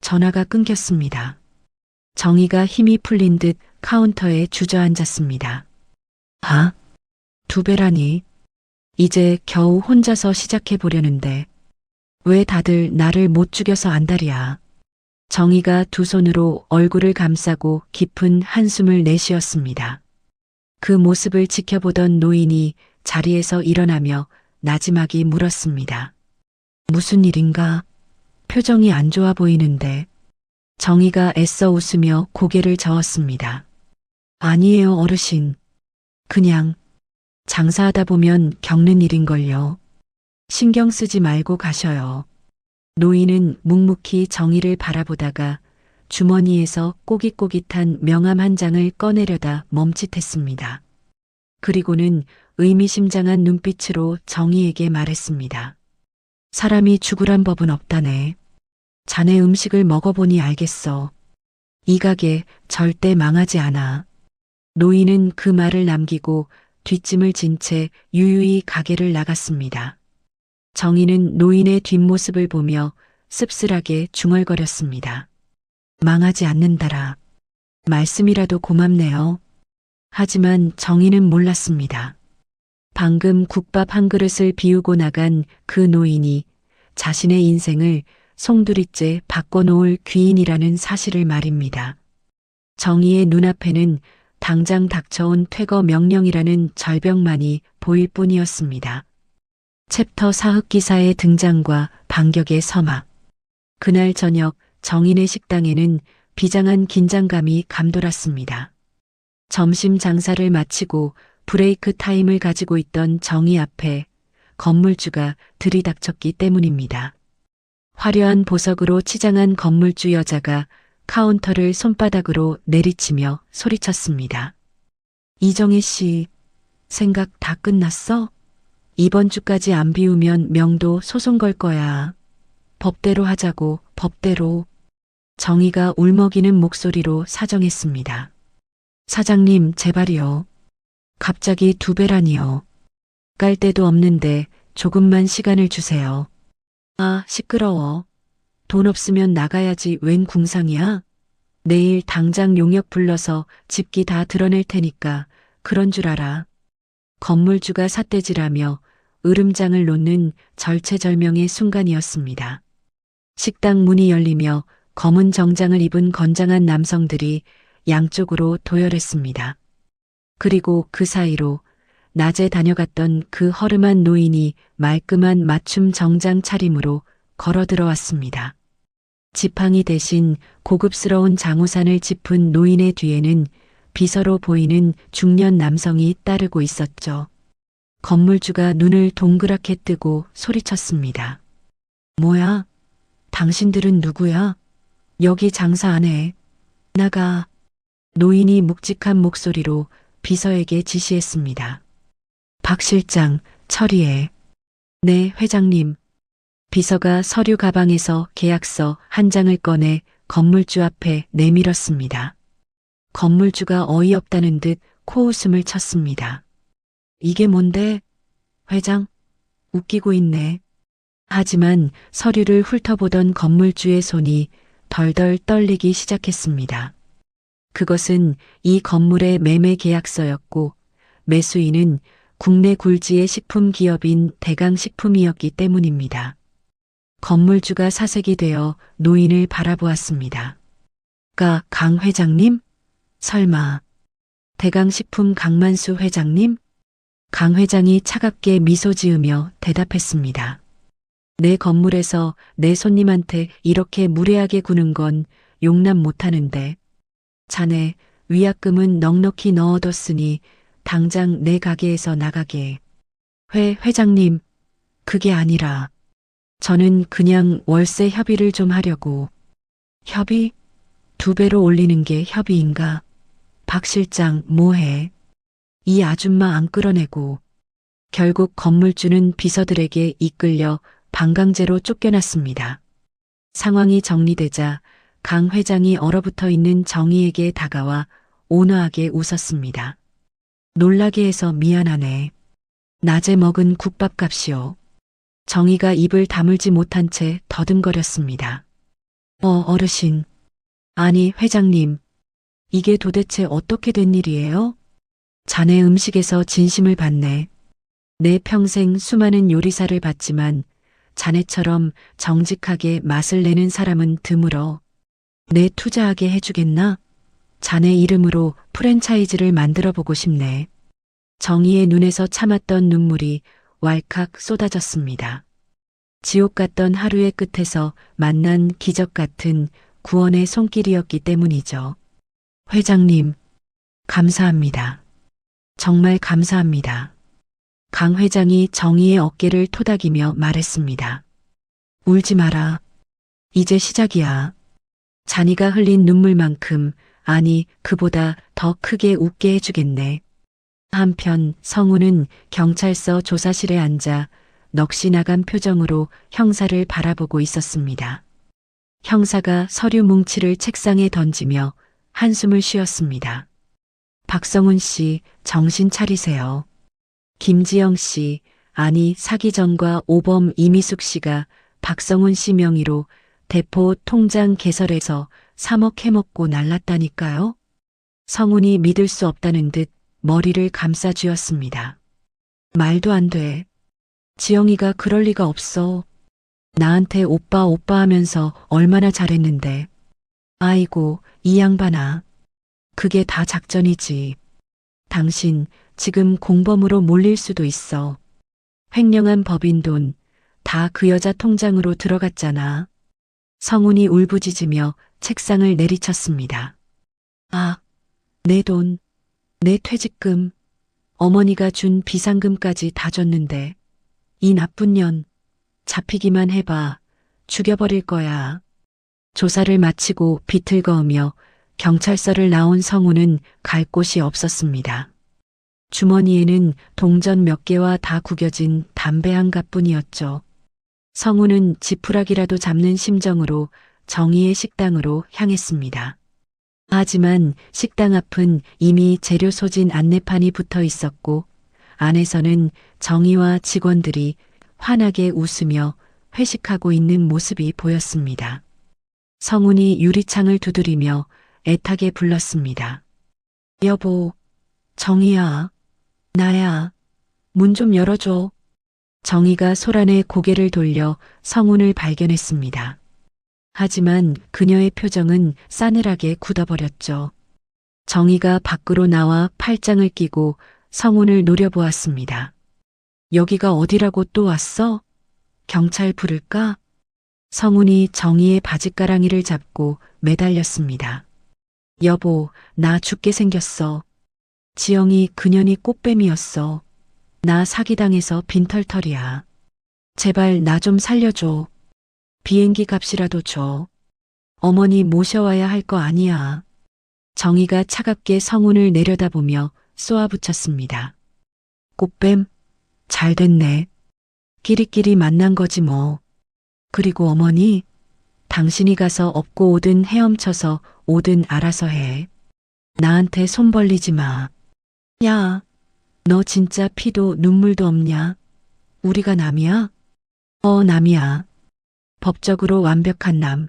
전화가 끊겼습니다. 정희가 힘이 풀린 듯 카운터에 주저앉았습니다. 아? 2배라니. 이제 겨우 혼자서 시작해 보려는데 왜 다들 나를 못 죽여서 안달이야. 정희가 두 손으로 얼굴을 감싸고 깊은 한숨을 내쉬었습니다. 그 모습을 지켜보던 노인이 자리에서 일어나며 나지막이 물었습니다. 무슨 일인가? 표정이 안 좋아 보이는데. 정희가 애써 웃으며 고개를 저었습니다. 아니에요, 어르신. 그냥 장사하다 보면 겪는 일인걸요. 신경 쓰지 말고 가셔요. 노인은 묵묵히 정희를 바라보다가 주머니에서 꼬깃꼬깃한 명함 한 장을 꺼내려다 멈칫했습니다. 그리고는 의미심장한 눈빛으로 정희에게 말했습니다. 사람이 죽으란 법은 없다네. 자네 음식을 먹어보니 알겠어. 이 가게 절대 망하지 않아. 노인은 그 말을 남기고 뒷짐을 진 채 유유히 가게를 나갔습니다. 정희는 노인의 뒷모습을 보며 씁쓸하게 중얼거렸습니다. 망하지 않는다라. 말씀이라도 고맙네요. 하지만 정희는 몰랐습니다. 방금 국밥 한 그릇을 비우고 나간 그 노인이 자신의 인생을 송두리째 바꿔놓을 귀인이라는 사실을 말입니다. 정희의 눈앞에는 당장 닥쳐온 퇴거 명령이라는 절벽만이 보일 뿐이었습니다. 챕터 사흑 기사의 등장과 반격의 서막. 그날 저녁 정인의 식당에는 비장한 긴장감이 감돌았습니다. 점심 장사를 마치고 브레이크 타임을 가지고 있던 정희 앞에 건물주가 들이닥쳤기 때문입니다. 화려한 보석으로 치장한 건물주 여자가 카운터를 손바닥으로 내리치며 소리쳤습니다. 이정희 씨, 생각 다 끝났어? 이번 주까지 안 비우면 명도 소송 걸 거야. 법대로 하자고, 법대로. 정희가 울먹이는 목소리로 사정했습니다. 사장님, 제발이요. 갑자기 2배라니요. 깔 데도 없는데 조금만 시간을 주세요. 아, 시끄러워. 돈 없으면 나가야지 웬 궁상이야? 내일 당장 용역 불러서 집기 다 드러낼 테니까 그런 줄 알아. 건물주가 삿대질하며 으름장을 놓는 절체절명의 순간이었습니다. 식당 문이 열리며 검은 정장을 입은 건장한 남성들이 양쪽으로 도열했습니다. 그리고 그 사이로 낮에 다녀갔던 그 허름한 노인이 말끔한 맞춤 정장 차림으로 걸어 들어왔습니다. 지팡이 대신 고급스러운 장우산을 짚은 노인의 뒤에는 비서로 보이는 중년 남성이 따르고 있었죠. 건물주가 눈을 동그랗게 뜨고 소리쳤습니다. 뭐야? 당신들은 누구야? 여기 장사 안 해. 나가. 노인이 묵직한 목소리로 비서에게 지시했습니다. 박 실장, 처리해. 네, 회장님. 비서가 서류 가방에서 계약서 한 장을 꺼내 건물주 앞에 내밀었습니다. 건물주가 어이없다는 듯 코웃음을 쳤습니다. 이게 뭔데? 회장? 웃기고 있네. 하지만 서류를 훑어보던 건물주의 손이 덜덜 떨리기 시작했습니다. 그것은 이 건물의 매매 계약서였고 매수인은 국내 굴지의 식품 기업인 대강식품이었기 때문입니다. 건물주가 사색이 되어 노인을 바라보았습니다. 강 회장님? 설마 대강식품 강만수 회장님? 강 회장이 차갑게 미소 지으며 대답했습니다. 내 건물에서 내 손님한테 이렇게 무례하게 구는 건 용납 못하는데 자네 위약금은 넉넉히 넣어뒀으니 당장 내 가게에서 나가게. 회장님, 그게 아니라 저는 그냥 월세 협의를 좀 하려고. 협의? 2배로 올리는 게 협의인가? 박 실장 뭐해? 이 아줌마 안 끌어내고. 결국 건물주는 비서들에게 이끌려 방강제로 쫓겨났습니다. 상황이 정리되자 강 회장이 얼어붙어 있는 정희에게 다가와 온화하게 웃었습니다. 놀라게 해서 미안하네. 낮에 먹은 국밥값이요. 정희가 입을 다물지 못한 채 더듬거렸습니다. 어르신. 아니, 회장님. 이게 도대체 어떻게 된 일이에요? 자네 음식에서 진심을 봤네. 내 평생 수많은 요리사를 봤지만 자네처럼 정직하게 맛을 내는 사람은 드물어. 내 투자하게 해주겠나? 자네 이름으로 프랜차이즈를 만들어 보고 싶네. 정희의 눈에서 참았던 눈물이 왈칵 쏟아졌습니다. 지옥 같던 하루의 끝에서 만난 기적 같은 구원의 손길이었기 때문이죠. 회장님, 감사합니다. 정말 감사합니다. 강 회장이 정희의 어깨를 토닥이며 말했습니다. 울지 마라. 이제 시작이야. 잔이가 흘린 눈물만큼, 아니, 그보다 더 크게 웃게 해주겠네. 한편 성우는 경찰서 조사실에 앉아 넋이 나간 표정으로 형사를 바라보고 있었습니다. 형사가 서류 뭉치를 책상에 던지며 한숨을 쉬었습니다. 박성훈 씨, 정신 차리세요. 김지영 씨, 아니 사기전과 오범 이미숙 씨가 박성훈 씨 명의로 대포 통장 개설해서 3억 해먹고 날랐다니까요. 성훈이 믿을 수 없다는 듯 머리를 감싸쥐었습니다. 말도 안 돼. 지영이가 그럴 리가 없어. 나한테 오빠 오빠 하면서 얼마나 잘했는데. 아이고, 이 양반아. 그게 다 작전이지. 당신 지금 공범으로 몰릴 수도 있어. 횡령한 법인 돈 다 그 여자 통장으로 들어갔잖아. 성훈이 울부짖으며 책상을 내리쳤습니다. 아, 내 돈, 내 퇴직금, 어머니가 준 비상금까지 다 줬는데 이 나쁜 년 잡히기만 해봐. 죽여버릴 거야. 조사를 마치고 비틀거으며 경찰서를 나온 성우는 갈 곳이 없었습니다. 주머니에는 동전 몇 개와 다 구겨진 담배 한 갑뿐이었죠. 성우는 지푸라기라도 잡는 심정으로 정의의 식당으로 향했습니다. 하지만 식당 앞은 이미 재료 소진 안내판이 붙어 있었고 안에서는 정의와 직원들이 환하게 웃으며 회식하고 있는 모습이 보였습니다. 성훈이 유리창을 두드리며 애타게 불렀습니다. 여보, 정의야, 나야, 문 좀 열어줘. 정의가 소란에 고개를 돌려 성훈을 발견했습니다. 하지만 그녀의 표정은 싸늘하게 굳어버렸죠. 정의가 밖으로 나와 팔짱을 끼고 성훈을 노려보았습니다. 여기가 어디라고 또 왔어? 경찰 부를까? 성훈이 정의의 바짓가랑이를 잡고 매달렸습니다. 여보, 나 죽게 생겼어. 지영이 그년이 꽃뱀이었어. 나 사기당해서 빈털털이야. 제발 나 좀 살려줘. 비행기 값이라도 줘. 어머니 모셔와야 할 거 아니야. 정의가 차갑게 성훈을 내려다보며 쏘아붙였습니다. 꽃뱀? 잘 됐네. 끼리끼리 만난 거지 뭐. 그리고 어머니, 당신이 가서 업고 오든 헤엄쳐서 오든 알아서 해. 나한테 손 벌리지 마. 야, 너 진짜 피도 눈물도 없냐? 우리가 남이야? 남이야. 법적으로 완벽한 남.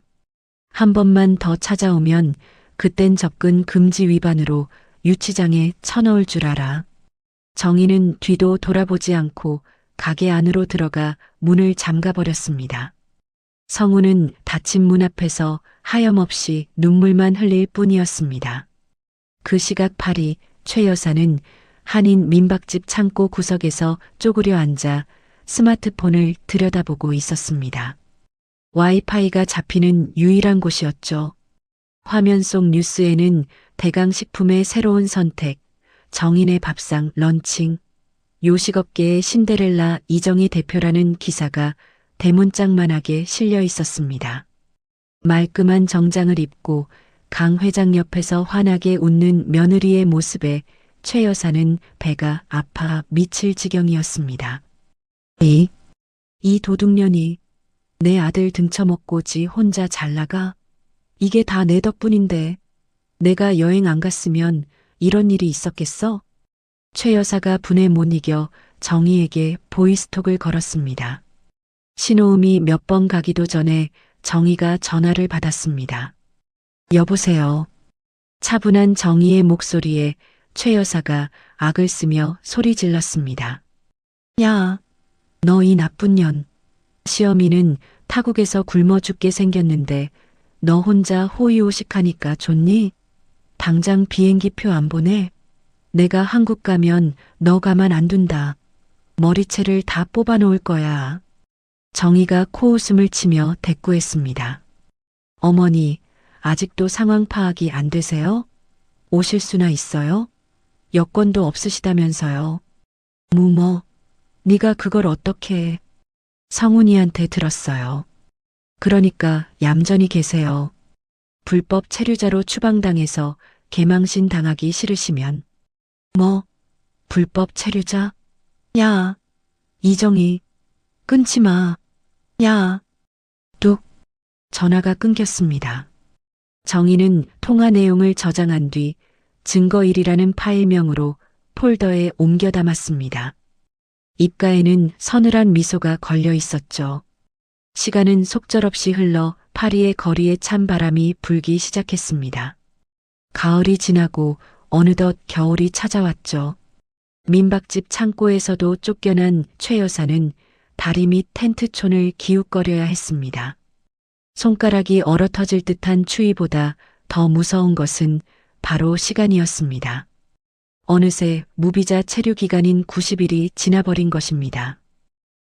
한 번만 더 찾아오면 그땐 접근 금지 위반으로 유치장에 쳐넣을 줄 알아. 정의는 뒤도 돌아보지 않고 가게 안으로 들어가 문을 잠가버렸습니다. 성우는 닫힌 문 앞에서 하염없이 눈물만 흘릴 뿐이었습니다. 그 시각 파리 최 여사는 한인 민박집 창고 구석에서 쪼그려 앉아 스마트폰을 들여다보고 있었습니다. 와이파이가 잡히는 유일한 곳이었죠. 화면 속 뉴스에는 대강식품의 새로운 선택, 정인의 밥상 런칭, 요식업계의 신데렐라 이정희 대표라는 기사가 대문짝만하게 실려 있었습니다. 말끔한 정장을 입고 강 회장 옆에서 환하게 웃는 며느리의 모습에 최 여사는 배가 아파 미칠 지경이었습니다. 이 도둑년이 내 아들 등쳐먹고 지 혼자 잘 나가? 이게 다 내 덕분인데 내가 여행 안 갔으면 이런 일이 있었겠어? 최 여사가 분에 못 이겨 정희에게 보이스톡을 걸었습니다. 신호음이 몇 번 가기도 전에 정희가 전화를 받았습니다. 여보세요. 차분한 정희의 목소리에 최 여사가 악을 쓰며 소리 질렀습니다. 야, 너 이 나쁜 년. 시어미는 타국에서 굶어 죽게 생겼는데 너 혼자 호의호식하니까 좋니? 당장 비행기표 안 보내? 내가 한국 가면 너 가만 안 둔다. 머리채를 다 뽑아 놓을 거야. 정희가 코웃음을 치며 대꾸했습니다. 어머니, 아직도 상황 파악이 안 되세요? 오실 수나 있어요? 여권도 없으시다면서요. 무뭐, 네가 그걸 어떻게 해? 성훈이한테 들었어요. 그러니까 얌전히 계세요. 불법 체류자로 추방당해서 개망신 당하기 싫으시면. 뭐, 불법 체류자? 야, 이정희, 끊지 마. 야, 뚝. 전화가 끊겼습니다. 정희는 통화 내용을 저장한 뒤 증거1이라는 파일명으로 폴더에 옮겨 담았습니다. 입가에는 서늘한 미소가 걸려 있었죠. 시간은 속절없이 흘러 파리의 거리에 찬 바람이 불기 시작했습니다. 가을이 지나고 어느덧 겨울이 찾아왔죠. 민박집 창고에서도 쫓겨난 최 여사는 다리 밑 텐트촌을 기웃거려야 했습니다. 손가락이 얼어터질 듯한 추위보다 더 무서운 것은 바로 시간이었습니다. 어느새 무비자 체류 기간인 90일이 지나버린 것입니다.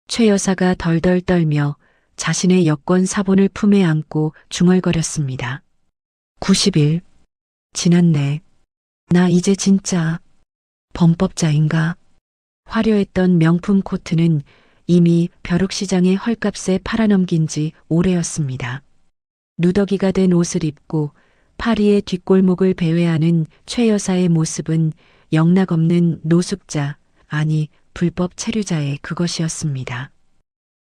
최 여사가 덜덜 떨며 자신의 여권 사본을 품에 안고 중얼거렸습니다. 90일. 지났네. 나 이제 진짜 범법자인가? 화려했던 명품 코트는 이미 벼룩시장의 헐값에 팔아넘긴 지 오래였습니다. 누더기가 된 옷을 입고 파리의 뒷골목을 배회하는 최 여사의 모습은 영락없는 노숙자, 아니 불법 체류자의 그것이었습니다.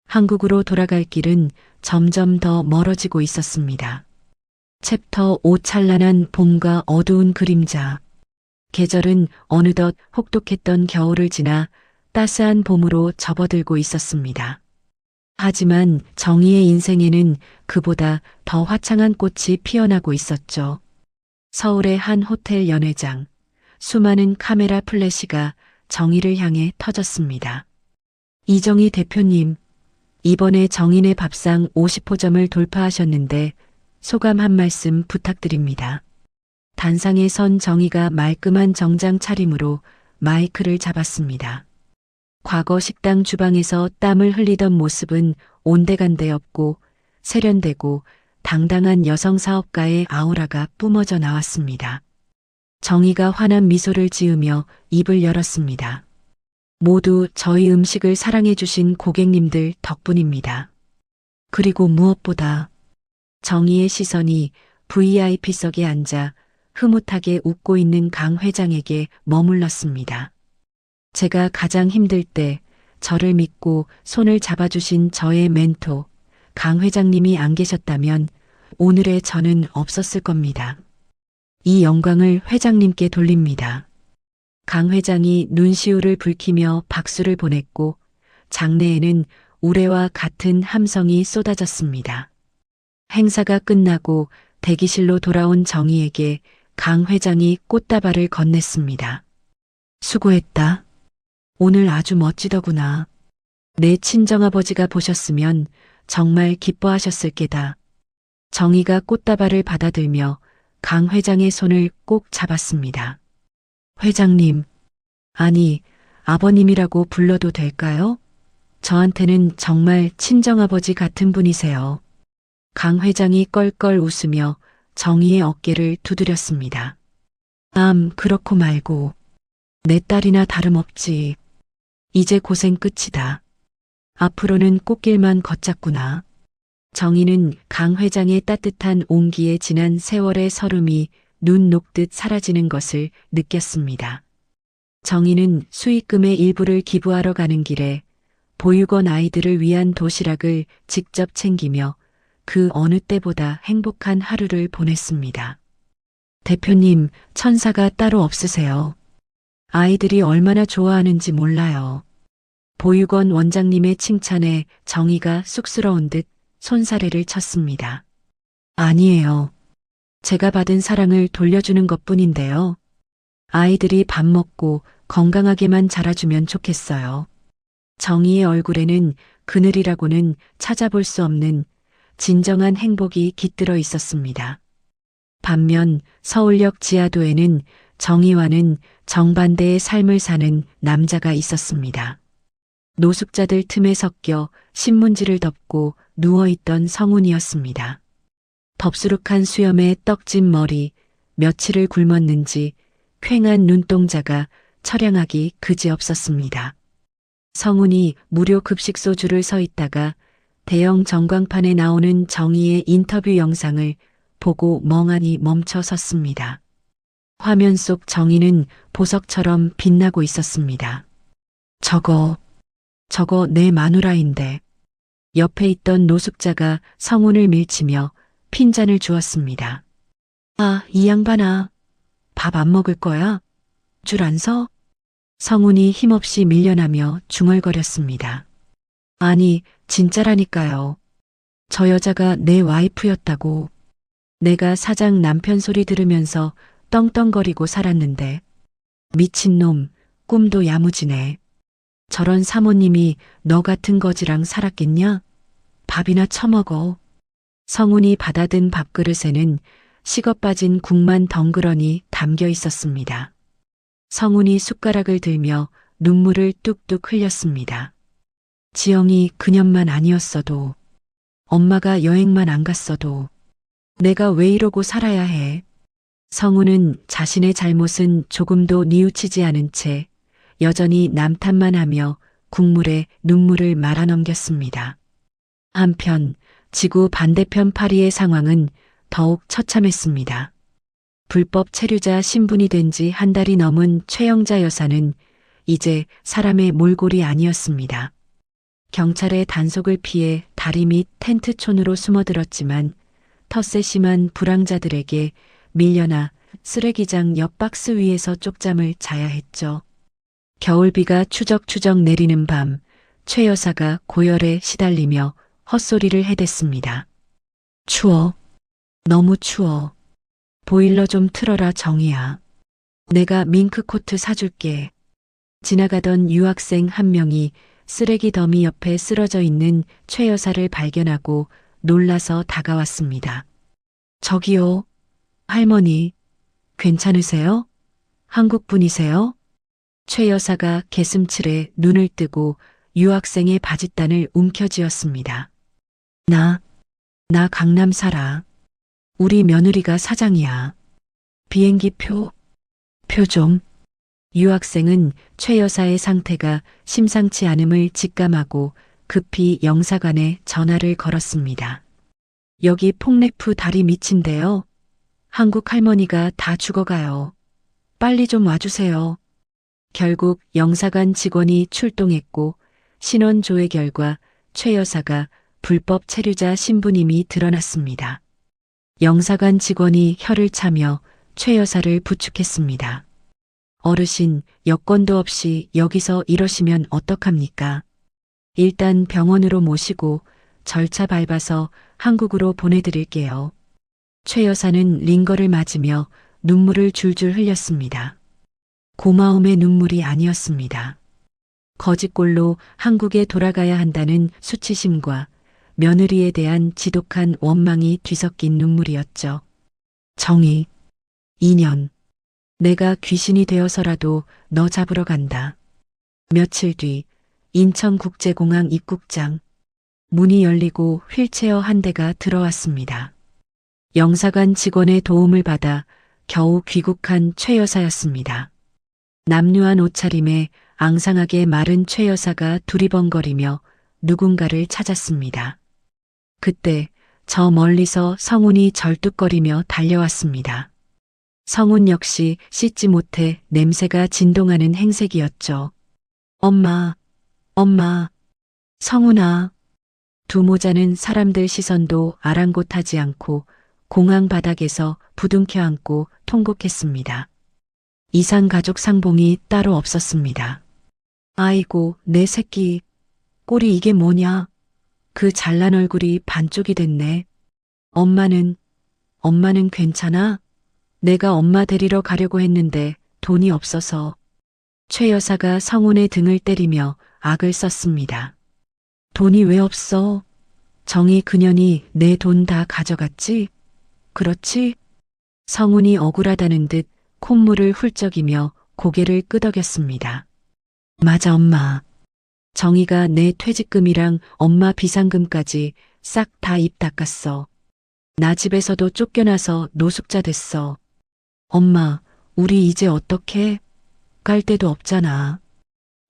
한국으로 돌아갈 길은 점점 더 멀어지고 있었습니다. 챕터 5 찬란한 봄과 어두운 그림자. 계절은 어느덧 혹독했던 겨울을 지나 따스한 봄으로 접어들고 있었습니다. 하지만 정희의 인생에는 그보다 더 화창한 꽃이 피어나고 있었죠. 서울의 한 호텔 연회장. 수많은 카메라 플래시가 정희를 향해 터졌습니다. 이정희 대표님, 이번에 정인의 밥상 50호점을 돌파하셨는데 소감 한 말씀 부탁드립니다. 단상에 선 정희가 말끔한 정장 차림으로 마이크를 잡았습니다. 과거 식당 주방에서 땀을 흘리던 모습은 온데간데 없고 세련되고 당당한 여성 사업가의 아우라가 뿜어져 나왔습니다. 정희가 환한 미소를 지으며 입을 열었습니다. 모두 저희 음식을 사랑해 주신 고객님들 덕분입니다. 그리고 무엇보다 정희의 시선이 VIP석에 앉아 흐뭇하게 웃고 있는 강 회장에게 머물렀습니다. 제가 가장 힘들 때 저를 믿고 손을 잡아주신 저의 멘토 강 회장님이 안 계셨다면 오늘의 저는 없었을 겁니다. 이 영광을 회장님께 돌립니다. 강 회장이 눈시울을 붉히며 박수를 보냈고 장내에는 우레와 같은 함성이 쏟아졌습니다. 행사가 끝나고 대기실로 돌아온 정희에게 강 회장이 꽃다발을 건넸습니다. 수고했다. 오늘 아주 멋지더구나. 내 친정아버지가 보셨으면 정말 기뻐하셨을 게다. 정희가 꽃다발을 받아들며 강 회장의 손을 꼭 잡았습니다. 회장님, 아니, 아버님이라고 불러도 될까요? 저한테는 정말 친정아버지 같은 분이세요. 강 회장이 껄껄 웃으며 정희의 어깨를 두드렸습니다. 그렇고 말고. 내 딸이나 다름없지. 이제 고생 끝이다. 앞으로는 꽃길만 걷자꾸나. 정희는 강 회장의 따뜻한 온기에 지난 세월의 서름이 눈 녹듯 사라지는 것을 느꼈습니다. 정희는 수익금의 일부를 기부하러 가는 길에 보육원 아이들을 위한 도시락을 직접 챙기며 그 어느 때보다 행복한 하루를 보냈습니다. 대표님, 천사가 따로 없으세요. 아이들이 얼마나 좋아하는지 몰라요. 보육원 원장님의 칭찬에 정희가 쑥스러운 듯 손사래를 쳤습니다. 아니에요. 제가 받은 사랑을 돌려주는 것뿐인데요. 아이들이 밥 먹고 건강하게만 자라주면 좋겠어요. 정희의 얼굴에는 그늘이라고는 찾아볼 수 없는 진정한 행복이 깃들어 있었습니다. 반면 서울역 지하도에는 정희와는 정반대의 삶을 사는 남자가 있었습니다. 노숙자들 틈에 섞여 신문지를 덮고 누워있던 성운이었습니다. 덥수룩한 수염에 떡진 머리, 며칠을 굶었는지 퀭한 눈동자가 처량하기 그지없었습니다. 성운이 무료 급식소 줄을 서 있다가 대형 전광판에 나오는 정희의 인터뷰 영상을 보고 멍하니 멈춰 섰습니다. 화면 속 정희는 보석처럼 빛나고 있었습니다. 저거 내 마누라인데. 옆에 있던 노숙자가 성훈을 밀치며 핀잔을 주었습니다. 아, 이 양반아. 밥 안 먹을 거야? 줄 안 서? 성훈이 힘없이 밀려나며 중얼거렸습니다. 아니, 진짜라니까요. 저 여자가 내 와이프였다고. 내가 사장 남편 소리 들으면서 떵떵거리고 살았는데. 미친놈, 꿈도 야무지네. 저런 사모님이 너 같은 거지랑 살았겠냐? 밥이나 처먹어. 성훈이 받아든 밥그릇에는 식어 빠진 국만 덩그러니 담겨 있었습니다. 성훈이 숟가락을 들며 눈물을 뚝뚝 흘렸습니다. 지영이 그년만 아니었어도, 엄마가 여행만 안 갔어도 내가 왜 이러고 살아야 해. 성훈은 자신의 잘못은 조금도 뉘우치지 않은 채 여전히 남탓만 하며 국물에 눈물을 말아넘겼습니다. 한편 지구 반대편 파리의 상황은 더욱 처참했습니다. 불법 체류자 신분이 된 지 한 달이 넘은 최영자 여사는 이제 사람의 몰골이 아니었습니다. 경찰의 단속을 피해 다리 밑 텐트촌으로 숨어들었지만 텃세 심한 불황자들에게 밀려나 쓰레기장 옆 박스 위에서 쪽잠을 자야 했죠. 겨울비가 추적추적 내리는 밤, 최 여사가 고열에 시달리며 헛소리를 해댔습니다. 추워. 너무 추워. 보일러 좀 틀어라 정희야. 내가 밍크코트 사줄게. 지나가던 유학생 한 명이 쓰레기 더미 옆에 쓰러져 있는 최 여사를 발견하고 놀라서 다가왔습니다. 저기요. 할머니, 괜찮으세요? 한국 분이세요? 최 여사가 개슴츠레 눈을 뜨고 유학생의 바짓단을 움켜쥐었습니다. 나 강남 살아. 우리 며느리가 사장이야. 비행기 표 좀. 유학생은 최 여사의 상태가 심상치 않음을 직감하고 급히 영사관에 전화를 걸었습니다. 여기 폭레프 다리 밑인데요. 한국 할머니가 다 죽어가요. 빨리 좀 와주세요. 결국 영사관 직원이 출동했고 신원 조회 결과 최 여사가 불법 체류자 신분임이 드러났습니다. 영사관 직원이 혀를 차며 최 여사를 부축했습니다. 어르신, 여권도 없이 여기서 이러시면 어떡합니까? 일단 병원으로 모시고 절차 밟아서 한국으로 보내드릴게요. 최 여사는 링거를 맞으며 눈물을 줄줄 흘렸습니다. 고마움의 눈물이 아니었습니다. 거짓골로 한국에 돌아가야 한다는 수치심과 며느리에 대한 지독한 원망이 뒤섞인 눈물이었죠. 정희, 2년. 내가 귀신이 되어서라도 너 잡으러 간다. 며칠 뒤 인천국제공항 입국장. 문이 열리고 휠체어 한 대가 들어왔습니다. 영사관 직원의 도움을 받아 겨우 귀국한 최 여사였습니다. 남루한 옷차림에 앙상하게 마른 최 여사가 두리번거리며 누군가를 찾았습니다. 그때 저 멀리서 성훈이 절뚝거리며 달려왔습니다. 성훈 역시 씻지 못해 냄새가 진동하는 행색이었죠. 엄마, 성훈아. 두 모자는 사람들 시선도 아랑곳하지 않고 공항 바닥에서 부둥켜 안고 통곡했습니다. 이상 가족 상봉이 따로 없었습니다. 아이고, 내 새끼. 꼴이 이게 뭐냐? 그 잘난 얼굴이 반쪽이 됐네. 엄마는 괜찮아? 내가 엄마 데리러 가려고 했는데 돈이 없어서. 최 여사가 성훈의 등을 때리며 악을 썼습니다. 돈이 왜 없어? 정희 그년이 내 돈 다 가져갔지? 그렇지? 성훈이 억울하다는 듯 콧물을 훌쩍이며 고개를 끄덕였습니다. 맞아 엄마. 정희가 내 퇴직금이랑 엄마 비상금까지 싹 다 입 닦았어. 나 집에서도 쫓겨나서 노숙자 됐어. 엄마, 우리 이제 어떡해? 깔 데도 없잖아.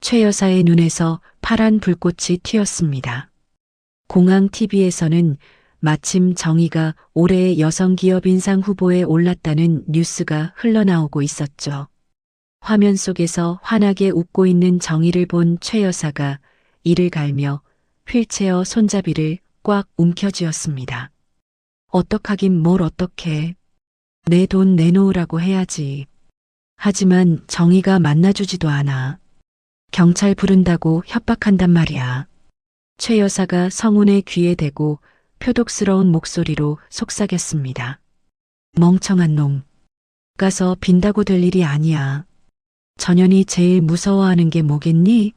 최 여사의 눈에서 파란 불꽃이 튀었습니다. 공항 TV에서는 마침 정의가 올해의 여성기업인상 후보에 올랐다는 뉴스가 흘러나오고 있었죠. 화면 속에서 환하게 웃고 있는 정의를 본 최 여사가 이를 갈며 휠체어 손잡이를 꽉 움켜쥐었습니다. 어떡하긴 뭘 어떡해. 내 돈 내놓으라고 해야지. 하지만 정의가 만나주지도 않아. 경찰 부른다고 협박한단 말이야. 최 여사가 성운의 귀에 대고 표독스러운 목소리로 속삭였습니다. 멍청한 놈. 가서 빈다고 될 일이 아니야. 전현이 제일 무서워하는 게 뭐겠니?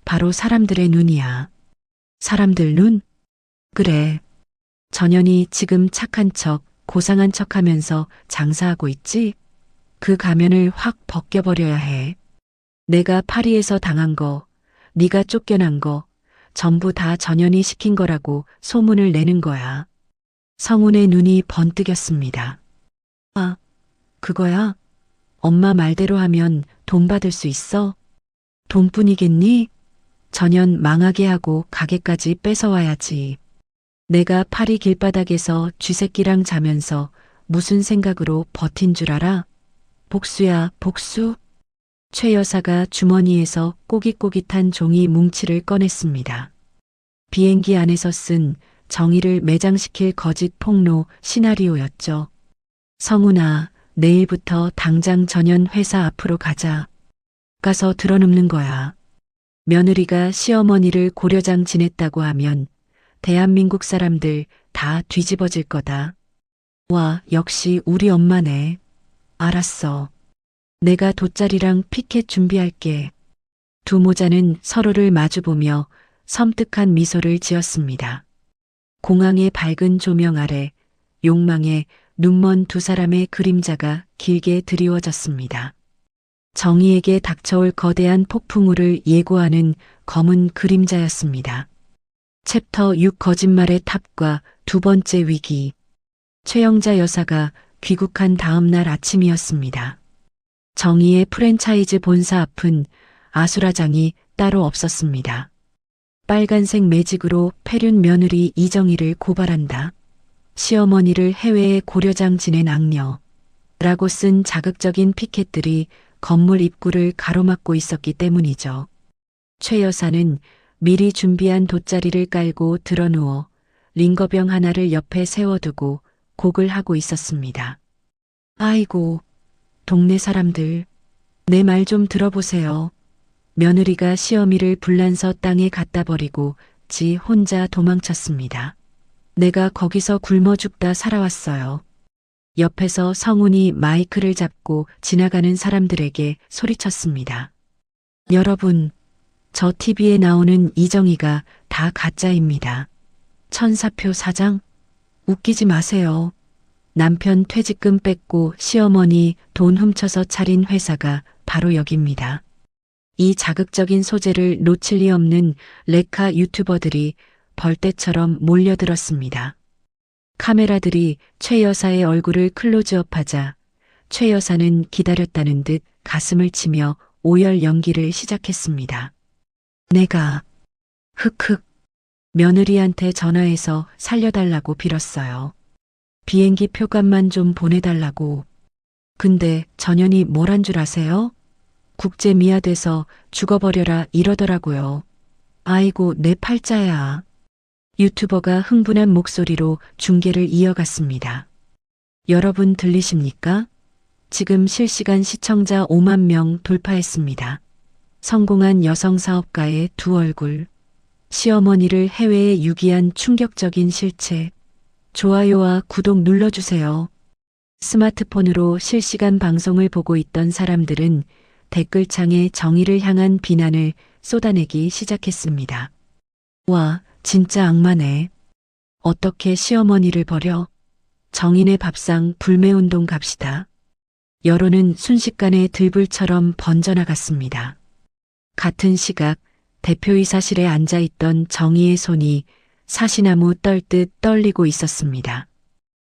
바로 사람들의 눈이야. 사람들 눈? 그래. 전현이 지금 착한 척, 고상한 척 하면서 장사하고 있지? 그 가면을 확 벗겨버려야 해. 내가 파리에서 당한 거, 네가 쫓겨난 거, 전부 다 전현이 시킨 거라고 소문을 내는 거야. 성운의 눈이 번뜩였습니다. 아, 그거야? 엄마 말대로 하면 돈 받을 수 있어? 돈뿐이겠니? 전현 망하게 하고 가게까지 뺏어와야지. 내가 파리 길바닥에서 쥐새끼랑 자면서 무슨 생각으로 버틴 줄 알아? 복수야, 복수? 최 여사가 주머니에서 꼬깃꼬깃한 종이 뭉치를 꺼냈습니다. 비행기 안에서 쓴 정의를 매장시킬 거짓 폭로 시나리오였죠. 성운아, 내일부터 당장 전현 회사 앞으로 가자. 가서 들어눕는 거야. 며느리가 시어머니를 고려장 지냈다고 하면 대한민국 사람들 다 뒤집어질 거다. 와, 역시 우리 엄마네. 알았어. 내가 돗자리랑 피켓 준비할게. 두 모자는 서로를 마주보며 섬뜩한 미소를 지었습니다. 공항의 밝은 조명 아래 욕망에 눈먼 두 사람의 그림자가 길게 드리워졌습니다. 정의에게 닥쳐올 거대한 폭풍우를 예고하는 검은 그림자였습니다. 챕터 6 거짓말의 탑과 두 번째 위기. 최영자 여사가 귀국한 다음 날 아침이었습니다. 정의의 프랜차이즈 본사 앞은 아수라장이 따로 없었습니다. 빨간색 매직으로 폐륜 며느리 이정희를 고발한다. 시어머니를 해외에 고려장 지낸 악녀. 라고 쓴 자극적인 피켓들이 건물 입구를 가로막고 있었기 때문이죠. 최 여사는 미리 준비한 돗자리를 깔고 드러누워 링거병 하나를 옆에 세워두고 곡을 하고 있었습니다. 아이고, 동네 사람들, 내 말 좀 들어보세요. 며느리가 시어미를 불란서 땅에 갖다 버리고 지 혼자 도망쳤습니다. 내가 거기서 굶어 죽다 살아왔어요. 옆에서 성운이 마이크를 잡고 지나가는 사람들에게 소리쳤습니다. 여러분, 저 TV에 나오는 이정희가 다 가짜입니다. 천사표 사장? 웃기지 마세요. 남편 퇴직금 뺏고 시어머니 돈 훔쳐서 차린 회사가 바로 여기입니다. 이 자극적인 소재를 놓칠 리 없는 레카 유튜버들이 벌떼처럼 몰려들었습니다. 카메라들이 최 여사의 얼굴을 클로즈업하자 최 여사는 기다렸다는 듯 가슴을 치며 오열 연기를 시작했습니다. 내가 흑흑 며느리한테 전화해서 살려달라고 빌었어요. 비행기 표값만 좀 보내달라고. 근데 전현이 뭘 한 줄 아세요? 국제 미아돼서 죽어버려라 이러더라고요. 아이고 내 팔자야. 유튜버가 흥분한 목소리로 중계를 이어갔습니다. 여러분 들리십니까? 지금 실시간 시청자 5만 명 돌파했습니다. 성공한 여성 사업가의 두 얼굴. 시어머니를 해외에 유기한 충격적인 실체. 좋아요와 구독 눌러주세요. 스마트폰으로 실시간 방송을 보고 있던 사람들은 댓글창에 정의를 향한 비난을 쏟아내기 시작했습니다. 와, 진짜 악마네. 어떻게 시어머니를 버려? 정인의 밥상 불매운동 갑시다. 여론은 순식간에 들불처럼 번져나갔습니다. 같은 시각 대표이사실에 앉아있던 정의의 손이 사시나무 떨듯 떨리고 있었습니다.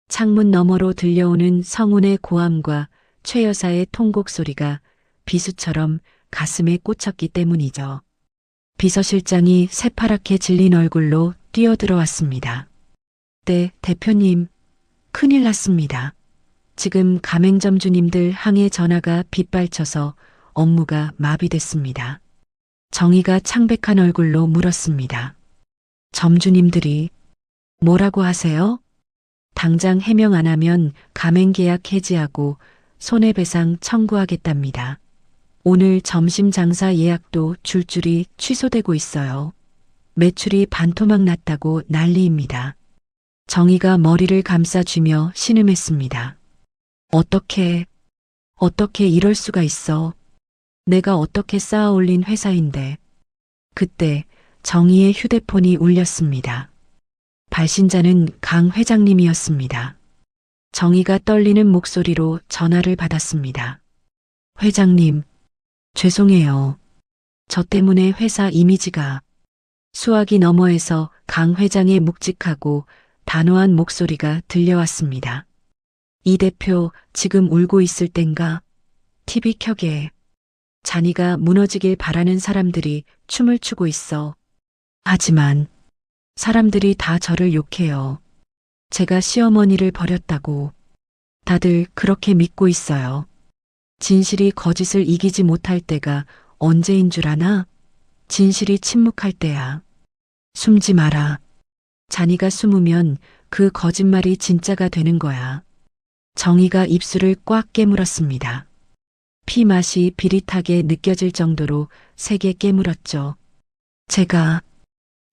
창문 너머로 들려오는 성운의 고함과 최 여사의 통곡 소리가 비수처럼 가슴에 꽂혔기 때문이죠. 비서실장이 새파랗게 질린 얼굴로 뛰어들어왔습니다. 네, 대표님, 큰일 났습니다. 지금 가맹점주님들 항해 전화가 빗발쳐서 업무가 마비됐습니다. 정희가 창백한 얼굴로 물었습니다. 점주님들이 뭐라고 하세요? 당장 해명 안 하면 가맹계약 해지하고 손해배상 청구하겠답니다. 오늘 점심 장사 예약도 줄줄이 취소되고 있어요. 매출이 반토막 났다고 난리입니다. 정희가 머리를 감싸쥐며 신음했습니다. 어떻게 이럴 수가 있어. 내가 어떻게 쌓아 올린 회사인데. 그때 정희의 휴대폰이 울렸습니다. 발신자는 강 회장님이었습니다. 정희가 떨리는 목소리로 전화를 받았습니다. 회장님, 죄송해요. 저 때문에 회사 이미지가. 수화기 너머에서 강 회장의 묵직하고 단호한 목소리가 들려왔습니다. 이 대표 지금 울고 있을 땐가? TV 켜게. 잔이가 무너지길 바라는 사람들이 춤을 추고 있어. 하지만 사람들이 다 저를 욕해요. 제가 시어머니를 버렸다고. 다들 그렇게 믿고 있어요. 진실이 거짓을 이기지 못할 때가 언제인 줄 아나? 진실이 침묵할 때야. 숨지 마라. 잔이가 숨으면 그 거짓말이 진짜가 되는 거야. 정희가 입술을 꽉 깨물었습니다. 피 맛이 비릿하게 느껴질 정도로 세게 깨물었죠.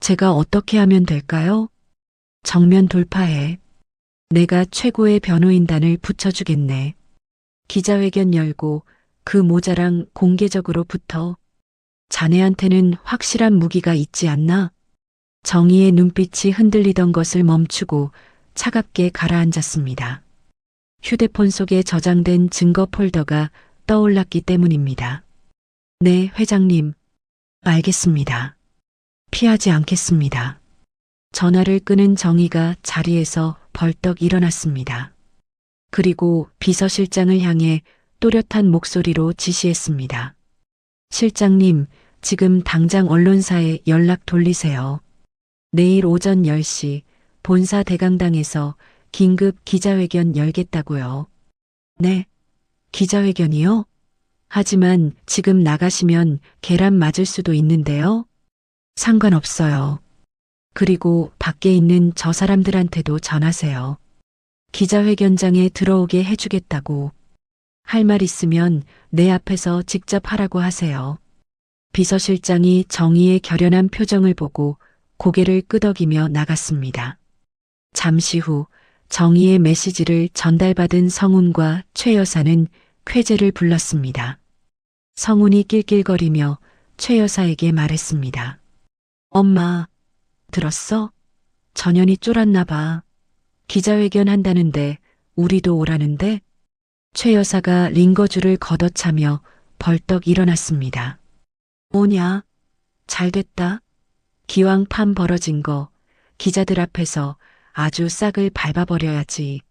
제가 어떻게 하면 될까요? 정면 돌파해. 내가 최고의 변호인단을 붙여주겠네. 기자회견 열고 그 모자랑 공개적으로 붙어. 자네한테는 확실한 무기가 있지 않나? 정희의 눈빛이 흔들리던 것을 멈추고 차갑게 가라앉았습니다. 휴대폰 속에 저장된 증거 폴더가 떠올랐기 때문입니다. 네, 회장님. 알겠습니다. 피하지 않겠습니다. 전화를 끄는 정희가 자리에서 벌떡 일어났습니다. 그리고 비서실장을 향해 또렷한 목소리로 지시했습니다. 실장님, 지금 당장 언론사에 연락 돌리세요. 내일 오전 10시 본사 대강당에서 긴급 기자회견 열겠다고요. 네, 기자회견이요? 하지만 지금 나가시면 계란 맞을 수도 있는데요. 상관없어요. 그리고 밖에 있는 저 사람들한테도 전하세요. 기자회견장에 들어오게 해주겠다고. 할 말 있으면 내 앞에서 직접 하라고 하세요. 비서실장이 정희의 결연한 표정을 보고 고개를 끄덕이며 나갔습니다. 잠시 후 정희의 메시지를 전달받은 성훈과 최 여사는 쾌재를 불렀습니다. 성훈이 낄낄거리며 최 여사에게 말했습니다. 엄마, 들었어? 전현이 쫄았나 봐. 기자회견 한다는데 우리도 오라는데? 최 여사가 링거줄을 걷어차며 벌떡 일어났습니다. 뭐냐? 잘됐다. 기왕 판 벌어진 거 기자들 앞에서 아주 싹을 밟아버려야지.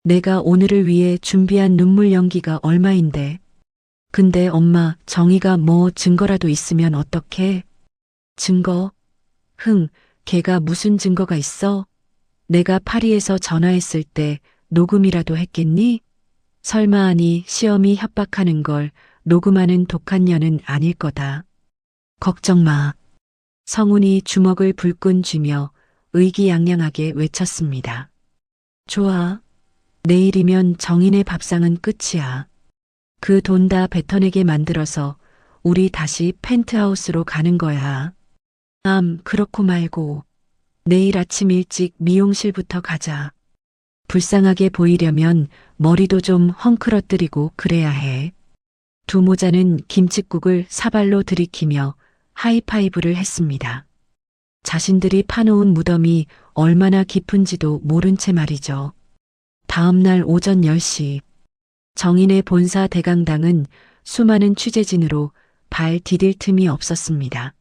내가 오늘을 위해 준비한 눈물 연기가 얼마인데. 근데 엄마, 정희가 뭐 증거라도 있으면 어떡해? 증거? 걔가 무슨 증거가 있어? 내가 파리에서 전화했을 때 녹음이라도 했겠니? 설마 아니 시험이 협박하는 걸 녹음하는 독한 년은 아닐 거다. 걱정 마. 성훈이 주먹을 불끈 쥐며 의기양양하게 외쳤습니다. 좋아. 내일이면 정인의 밥상은 끝이야. 그 돈 다 뱉어내게 만들어서 우리 다시 펜트하우스로 가는 거야. 그렇고 말고 내일 아침 일찍 미용실부터 가자. 불쌍하게 보이려면 머리도 좀 헝클어뜨리고 그래야 해. 두 모자는 김칫국을 사발로 들이키며 하이파이브를 했습니다. 자신들이 파놓은 무덤이 얼마나 깊은지도 모른 채 말이죠. 다음 날 오전 10시 정인의 본사 대강당은 수많은 취재진으로 발 디딜 틈이 없었습니다.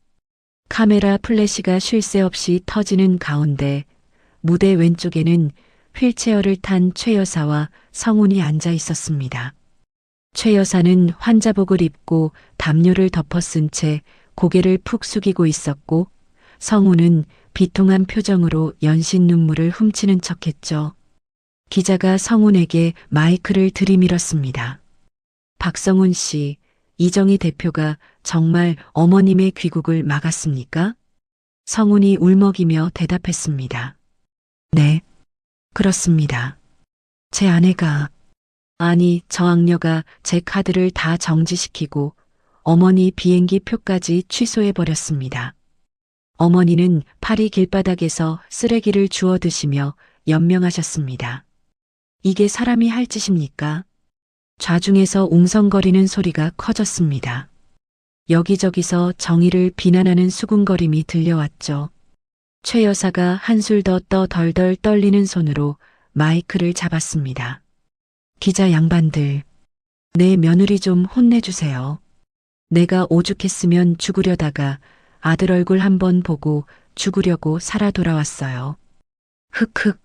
카메라 플래시가 쉴 새 없이 터지는 가운데 무대 왼쪽에는 휠체어를 탄 최 여사와 성훈이 앉아 있었습니다. 최 여사는 환자복을 입고 담요를 덮어 쓴 채 고개를 푹 숙이고 있었고 성우는 비통한 표정으로 연신 눈물을 훔치는 척했죠. 기자가 성훈에게 마이크를 들이밀었습니다. 박성훈 씨, 이정희 대표가 정말 어머님의 귀국을 막았습니까? 성훈이 울먹이며 대답했습니다. 네, 그렇습니다. 제 아내가, 아니, 저 악녀가 제 카드를 다 정지시키고 어머니 비행기 표까지 취소해버렸습니다. 어머니는 파리 길바닥에서 쓰레기를 주워 드시며 연명하셨습니다. 이게 사람이 할 짓입니까? 좌중에서 웅성거리는 소리가 커졌습니다. 여기저기서 정의를 비난하는 수군거림이 들려왔죠. 최 여사가 한술 더 떠 덜덜 떨리는 손으로 마이크를 잡았습니다. 기자 양반들, 내 며느리 좀 혼내주세요. 내가 오죽했으면 죽으려다가 아들 얼굴 한번 보고 죽으려고 살아 돌아왔어요. 흑흑.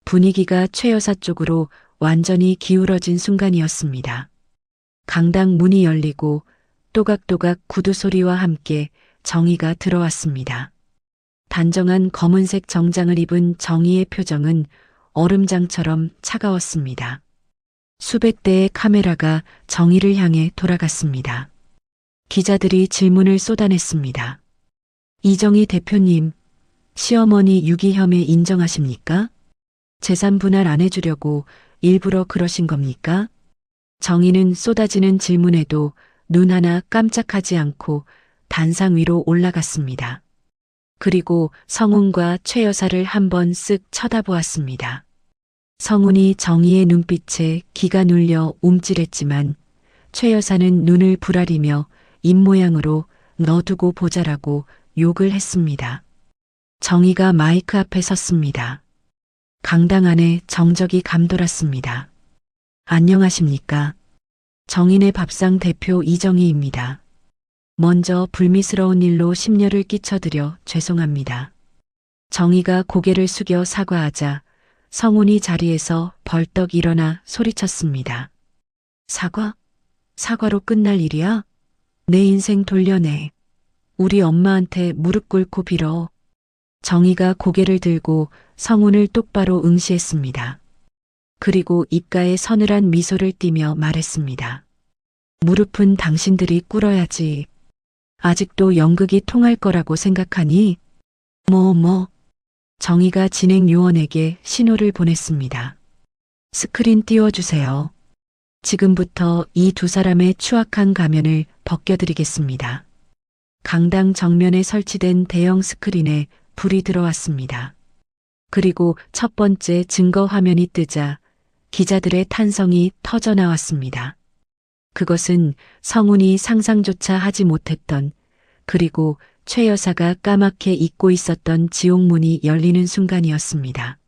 분위기가 최 여사 쪽으로 완전히 기울어진 순간이었습니다. 강당 문이 열리고 또각또각 구두 소리와 함께 정의가 들어왔습니다. 단정한 검은색 정장을 입은 정의의 표정은 얼음장처럼 차가웠습니다. 수백 대의 카메라가 정의를 향해 돌아갔습니다. 기자들이 질문을 쏟아냈습니다. 이정희 대표님, 시어머니 유기 혐의 인정하십니까? 재산 분할 안 해주려고 일부러 그러신 겁니까? 정의는 쏟아지는 질문에도 눈 하나 깜짝하지 않고 단상 위로 올라갔습니다. 그리고 성훈과 최 여사를 한번 쓱 쳐다보았습니다. 성훈이 정의의 눈빛에 기가 눌려 움찔했지만 최 여사는 눈을 부라리며 입모양으로 너 두고 보자라고 욕을 했습니다. 정의가 마이크 앞에 섰습니다. 강당 안에 정적이 감돌았습니다. 안녕하십니까? 정인의 밥상 대표 이정희입니다. 먼저 불미스러운 일로 심려를 끼쳐드려 죄송합니다. 정의가 고개를 숙여 사과하자 성훈이 자리에서 벌떡 일어나 소리쳤습니다. 사과? 사과로 끝날 일이야? 내 인생 돌려내. 우리 엄마한테 무릎 꿇고 빌어. 정의가 고개를 들고 성훈을 똑바로 응시했습니다. 그리고 입가에 서늘한 미소를 띠며 말했습니다. 무릎은 당신들이 꿇어야지. 아직도 연극이 통할 거라고 생각하니? 정의가 진행 요원에게 신호를 보냈습니다. 스크린 띄워주세요. 지금부터 이 두 사람의 추악한 가면을 벗겨드리겠습니다. 강당 정면에 설치된 대형 스크린에 불이 들어왔습니다. 그리고 첫 번째 증거 화면이 뜨자 기자들의 탄성이 터져 나왔습니다. 그것은 성훈이 상상조차 하지 못했던, 그리고 최 여사가 까맣게 잊고 있었던 지옥문이 열리는 순간이었습니다.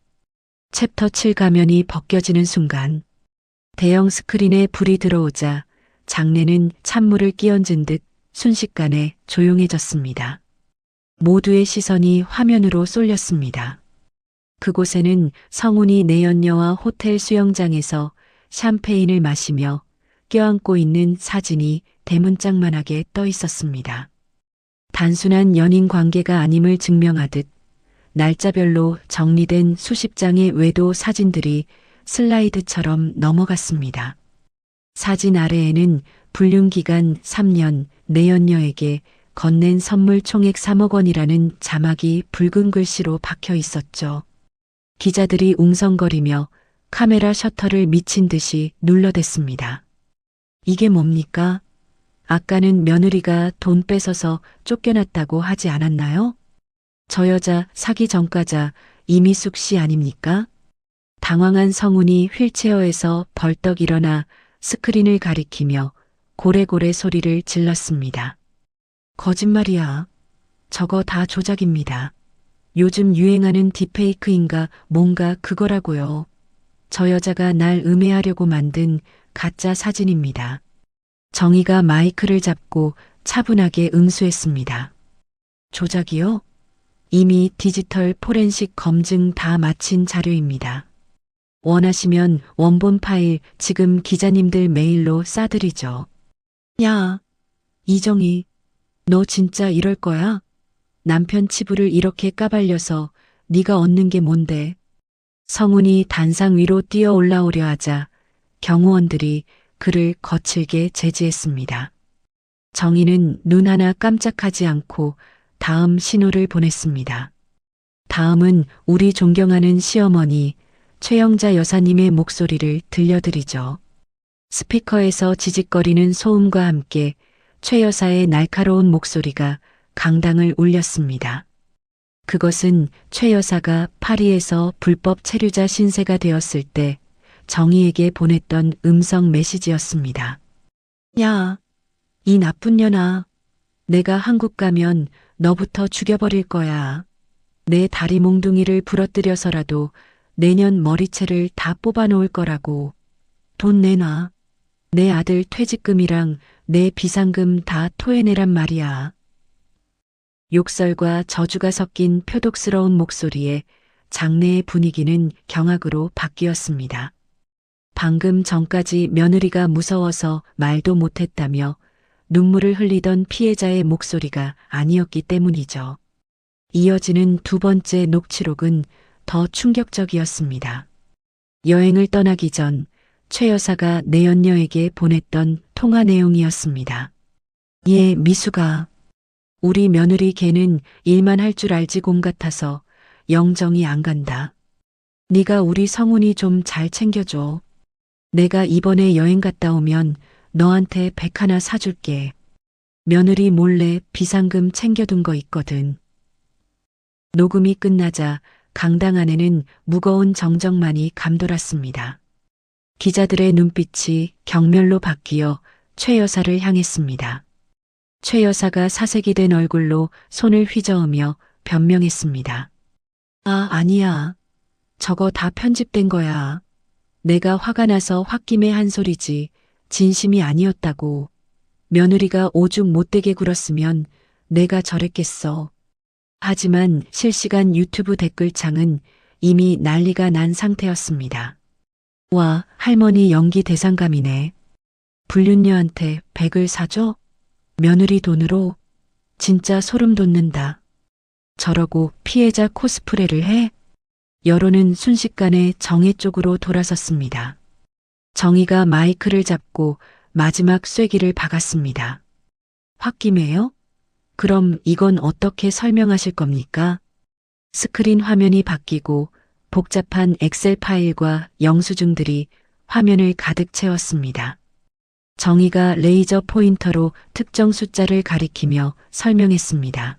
챕터 7 가면이 벗겨지는 순간 대형 스크린에 불이 들어오자 장내는 찬물을 끼얹은 듯 순식간에 조용해졌습니다. 모두의 시선이 화면으로 쏠렸습니다. 그곳에는 성훈이 내연녀와 호텔 수영장에서 샴페인을 마시며 껴안고 있는 사진이 대문짝만하게 떠 있었습니다. 단순한 연인 관계가 아님을 증명하듯 날짜별로 정리된 수십 장의 외도 사진들이 슬라이드처럼 넘어갔습니다. 사진 아래에는 불륜기간 3년 내연녀에게 건넨 선물 총액 3억 원이라는 자막이 붉은 글씨로 박혀 있었죠. 기자들이 웅성거리며 카메라 셔터를 미친 듯이 눌러댔습니다. 이게 뭡니까? 아까는 며느리가 돈 뺏어서 쫓겨났다고 하지 않았나요? 저 여자 사기 전과자 이미숙 씨 아닙니까? 당황한 성훈이 휠체어에서 벌떡 일어나 스크린을 가리키며 고래고래 소리를 질렀습니다. 거짓말이야. 저거 다 조작입니다. 요즘 유행하는 딥페이크인가 뭔가 그거라고요. 저 여자가 날 음해하려고 만든 가짜 사진입니다. 정의가 마이크를 잡고 차분하게 응수했습니다. 조작이요? 이미 디지털 포렌식 검증 다 마친 자료입니다. 원하시면 원본 파일 지금 기자님들 메일로 싸드리죠. 야, 이정희, 너 진짜 이럴 거야? 남편 치부를 이렇게 까발려서 네가 얻는 게 뭔데? 성훈이 단상 위로 뛰어 올라오려 하자 경호원들이 그를 거칠게 제지했습니다. 정희는 눈 하나 깜짝하지 않고 다음 신호를 보냈습니다. 다음은 우리 존경하는 시어머니 최영자 여사님의 목소리를 들려드리죠. 스피커에서 지직거리는 소음과 함께 최 여사의 날카로운 목소리가 강당을 울렸습니다. 그것은 최 여사가 파리에서 불법 체류자 신세가 되었을 때 정희에게 보냈던 음성 메시지였습니다. 야, 이 나쁜 년아. 내가 한국 가면 너부터 죽여버릴 거야. 내 다리 몽둥이를 부러뜨려서라도 내년 머리채를 다 뽑아놓을 거라고. 돈 내놔. 내 아들 퇴직금이랑 내 비상금 다 토해내란 말이야. 욕설과 저주가 섞인 표독스러운 목소리에 장내의 분위기는 경악으로 바뀌었습니다. 방금 전까지 며느리가 무서워서 말도 못했다며 눈물을 흘리던 피해자의 목소리가 아니었기 때문이죠. 이어지는 두 번째 녹취록은 더 충격적이었습니다. 여행을 떠나기 전 최 여사가 내연녀에게 보냈던 통화 내용이었습니다. 예, 미수가. 우리 며느리 걔는 일만 할 줄 알지 곰 같아서 영정이 안 간다. 네가 우리 성훈이 좀 잘 챙겨줘. 내가 이번에 여행 갔다 오면 너한테 백 하나 사줄게. 며느리 몰래 비상금 챙겨둔 거 있거든. 녹음이 끝나자 강당 안에는 무거운 정적만이 감돌았습니다. 기자들의 눈빛이 경멸로 바뀌어 최 여사를 향했습니다. 최 여사가 사색이 된 얼굴로 손을 휘저으며 변명했습니다. 아, 아니야. 저거 다 편집된 거야. 내가 화가 나서 홧김에 한 소리지 진심이 아니었다고. 며느리가 오죽 못되게 굴었으면 내가 저랬겠어. 하지만 실시간 유튜브 댓글창은 이미 난리가 난 상태였습니다. 와, 할머니 연기 대상감이네. 불륜녀한테 100을 사줘? 며느리 돈으로? 진짜 소름 돋는다. 저러고 피해자 코스프레를 해? 여론은 순식간에 정혜 쪽으로 돌아섰습니다. 정희가 마이크를 잡고 마지막 쐐기를 박았습니다. 홧김에요? 그럼 이건 어떻게 설명하실 겁니까? 스크린 화면이 바뀌고 복잡한 엑셀 파일과 영수증들이 화면을 가득 채웠습니다. 정희가 레이저 포인터로 특정 숫자를 가리키며 설명했습니다.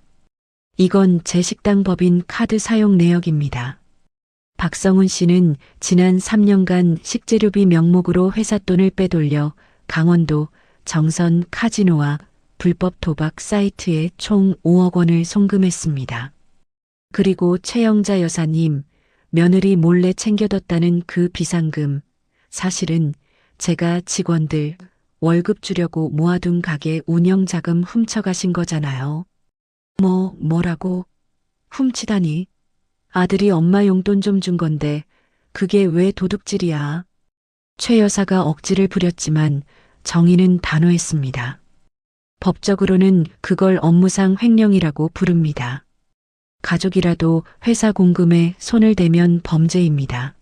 이건 제 식당 법인 카드 사용 내역입니다. 박성훈 씨는 지난 3년간 식재료비 명목으로 회사 돈을 빼돌려 강원도 정선 카지노와 불법 도박 사이트에 총 5억 원을 송금했습니다. 그리고 최영자 여사님, 며느리 몰래 챙겨뒀다는 그 비상금, 사실은 제가 직원들 월급 주려고 모아둔 가게 운영자금 훔쳐가신 거잖아요. 뭐라고? 훔치다니. 아들이 엄마 용돈 좀 준 건데 그게 왜 도둑질이야. 최 여사가 억지를 부렸지만 정희는 단호했습니다. 법적으로는 그걸 업무상 횡령이라고 부릅니다. 가족이라도 회사 공금에 손을 대면 범죄입니다.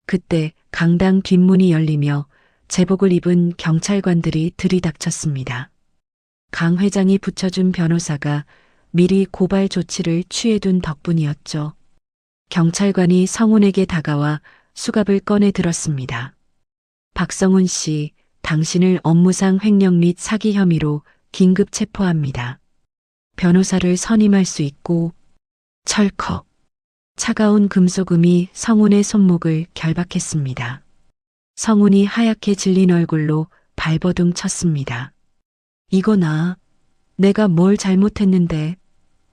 그때 강당 뒷문이 열리며 제복을 입은 경찰관들이 들이닥쳤습니다. 강 회장이 붙여준 변호사가 미리 고발 조치를 취해둔 덕분이었죠. 경찰관이 성훈에게 다가와 수갑을 꺼내 들었습니다. 박성훈 씨, 당신을 업무상 횡령 및 사기 혐의로 긴급 체포합니다. 변호사를 선임할 수 있고 철컥. 차가운 금속음이 성훈의 손목을 결박했습니다. 성훈이 하얗게 질린 얼굴로 발버둥 쳤습니다. 이거나 내가 뭘 잘못했는데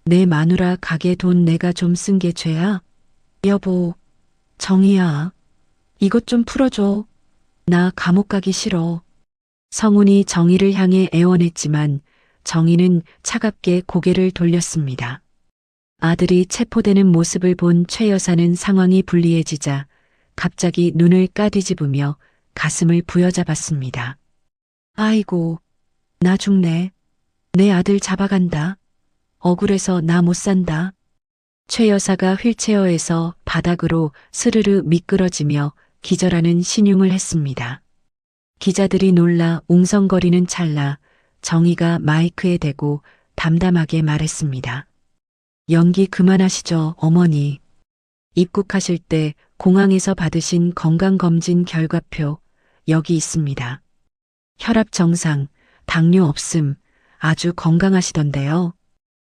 내 마누라 가게 돈 내가 좀 쓴 게 죄야? 여보, 정희야, 이것 좀 풀어줘. 나 감옥 가기 싫어. 성훈이 정희를 향해 애원했지만 정희는 차갑게 고개를 돌렸습니다. 아들이 체포되는 모습을 본 최 여사는 상황이 불리해지자 갑자기 눈을 까디집으며 가슴을 부여잡았습니다. 아이고, 나 죽네. 내 아들 잡아간다. 억울해서 나 못 산다. 최 여사가 휠체어에서 바닥으로 스르르 미끄러지며 기절하는 신용을 했습니다. 기자들이 놀라 웅성거리는 찰나 정희가 마이크에 대고 담담하게 말했습니다. 연기 그만하시죠, 어머니. 입국하실 때 공항에서 받으신 건강검진 결과표 여기 있습니다. 혈압 정상, 당뇨 없음, 아주 건강하시던데요.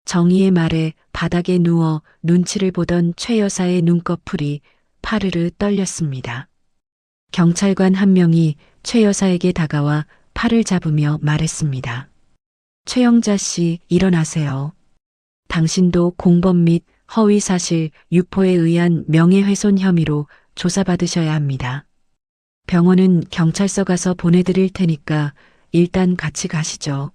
정희의 말에 바닥에 누워 눈치를 보던 최 여사의 눈꺼풀이 파르르 떨렸습니다. 경찰관 한 명이 최 여사에게 다가와 팔을 잡으며 말했습니다. 최영자 씨, 일어나세요. 당신도 공범 및 허위사실 유포에 의한 명예훼손 혐의로 조사받으셔야 합니다. 병원은 경찰서 가서 보내드릴 테니까 일단 같이 가시죠.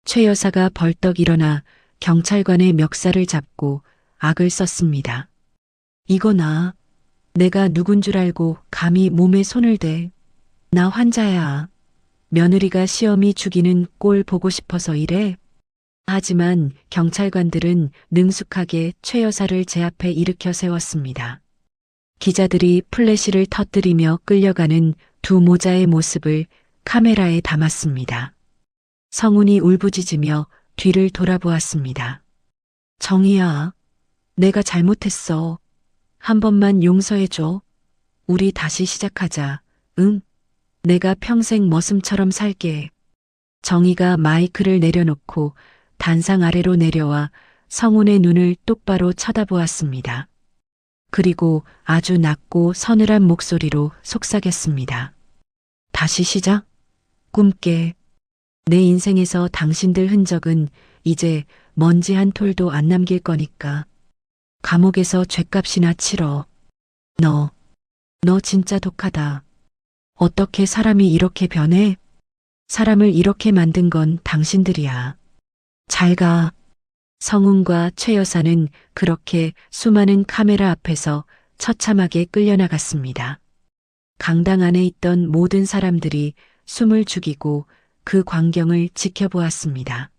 최 여사가 벌떡 일어나 경찰관의 멱살을 잡고 악을 썼습니다. 이거나 내가 누군 줄 알고 감히 몸에 손을 대. 나 환자야. 며느리가 시어미 죽이는 꼴 보고 싶어서 이래. 하지만 경찰관들은 능숙하게 최 여사를 제 앞에 일으켜 세웠습니다. 기자들이 플래시를 터뜨리며 끌려가는 두 모자의 모습을 카메라에 담았습니다. 성훈이 울부짖으며 뒤를 돌아보았습니다. 정희야, 내가 잘못했어. 한 번만 용서해줘. 우리 다시 시작하자. 응? 내가 평생 머슴처럼 살게. 정희가 마이크를 내려놓고 단상 아래로 내려와 성훈의 눈을 똑바로 쳐다보았습니다. 그리고 아주 낮고 서늘한 목소리로 속삭였습니다. 다시 시작? 꿈깨. 내 인생에서 당신들 흔적은 이제 먼지 한 톨도 안 남길 거니까. 감옥에서 죗값이나 치러. 너 진짜 독하다. 어떻게 사람이 이렇게 변해? 사람을 이렇게 만든 건 당신들이야. 잘 가. 성훈과 최 여사는 그렇게 수많은 카메라 앞에서 처참하게 끌려나갔습니다. 강당 안에 있던 모든 사람들이 숨을 죽이고 그 광경을 지켜보았습니다.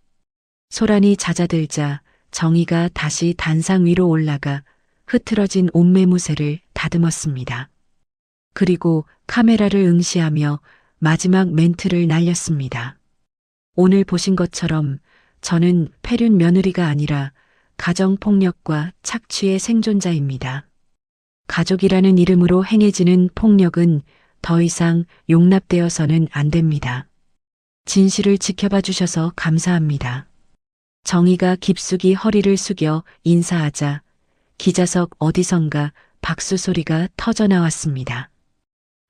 소란이 잦아들자 정희가 다시 단상 위로 올라가 흐트러진 옷매무새를 다듬었습니다. 그리고 카메라를 응시하며 마지막 멘트를 날렸습니다. 오늘 보신 것처럼 저는 폐륜 며느리가 아니라 가정폭력과 착취의 생존자입니다. 가족이라는 이름으로 행해지는 폭력은 더 이상 용납되어서는 안 됩니다. 진실을 지켜봐 주셔서 감사합니다. 정희가 깊숙이 허리를 숙여 인사하자 기자석 어디선가 박수 소리가 터져 나왔습니다.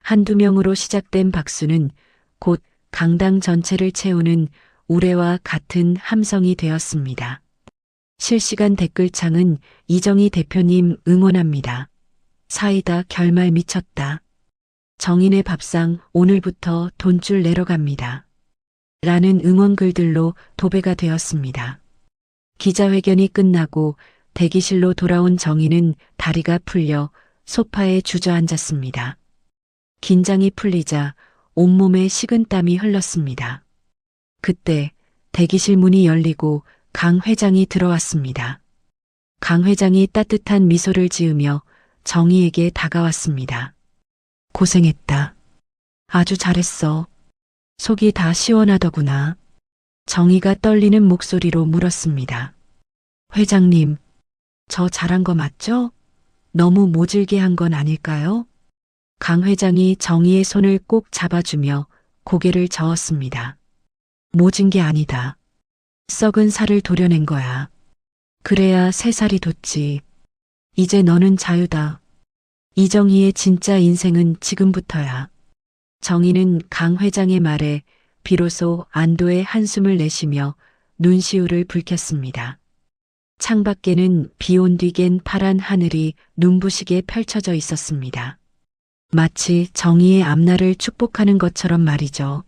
한두 명으로 시작된 박수는 곧 강당 전체를 채우는 우레와 같은 함성이 되었습니다. 실시간 댓글창은 이정희 대표님 응원합니다. 사이다 결말 미쳤다. 정인의 밥상 오늘부터 돈줄 내러 갑니다. 라는 응원글들로 도배가 되었습니다. 기자회견이 끝나고 대기실로 돌아온 정희는 다리가 풀려 소파에 주저앉았습니다. 긴장이 풀리자 온몸에 식은땀이 흘렀습니다. 그때 대기실 문이 열리고 강 회장이 들어왔습니다. 강 회장이 따뜻한 미소를 지으며 정희에게 다가왔습니다. 고생했다. 아주 잘했어. 속이 다 시원하더구나. 정희가 떨리는 목소리로 물었습니다. 회장님, 저 잘한 거 맞죠? 너무 모질게 한 건 아닐까요? 강 회장이 정희의 손을 꼭 잡아주며 고개를 저었습니다. 모진 게 아니다. 썩은 살을 도려낸 거야. 그래야 새 살이 돋지. 이제 너는 자유다. 이정희의 진짜 인생은 지금부터야. 정희는 강 회장의 말에 비로소 안도의 한숨을 내쉬며 눈시울을 붉혔습니다. 창밖에는 비 온 뒤겐 파란 하늘이 눈부시게 펼쳐져 있었습니다. 마치 정의의 앞날을 축복하는 것처럼 말이죠.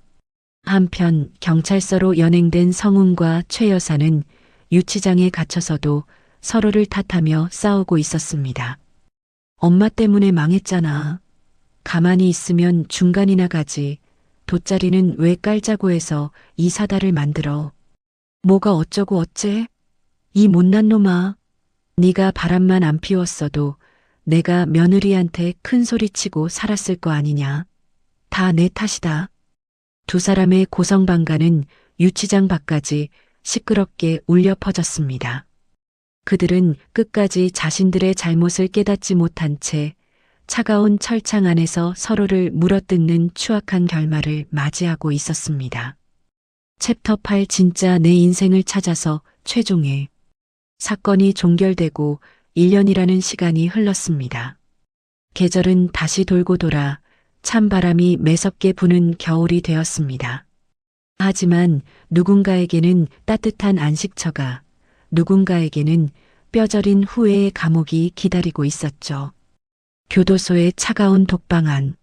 한편 경찰서로 연행된 성훈과 최 여사는 유치장에 갇혀서도 서로를 탓하며 싸우고 있었습니다. 엄마 때문에 망했잖아. 가만히 있으면 중간이나 가지. 돗자리는 왜 깔자고 해서 이 사달을 만들어. 뭐가 어쩌고 어째? 이 못난 놈아. 네가 바람만 안 피웠어도 내가 며느리한테 큰 소리치고 살았을 거 아니냐. 다 내 탓이다. 두 사람의 고성방가는 유치장 밖까지 시끄럽게 울려 퍼졌습니다. 그들은 끝까지 자신들의 잘못을 깨닫지 못한 채 차가운 철창 안에서 서로를 물어뜯는 추악한 결말을 맞이하고 있었습니다. 챕터 8 진짜 내 인생을 찾아서 최종회. 사건이 종결되고 1년이라는 시간이 흘렀습니다. 계절은 다시 돌고 돌아 찬바람이 매섭게 부는 겨울이 되었습니다. 하지만 누군가에게는 따뜻한 안식처가, 누군가에게는 뼈저린 후회의 감옥이 기다리고 있었죠. 교도소의 차가운 독방 안.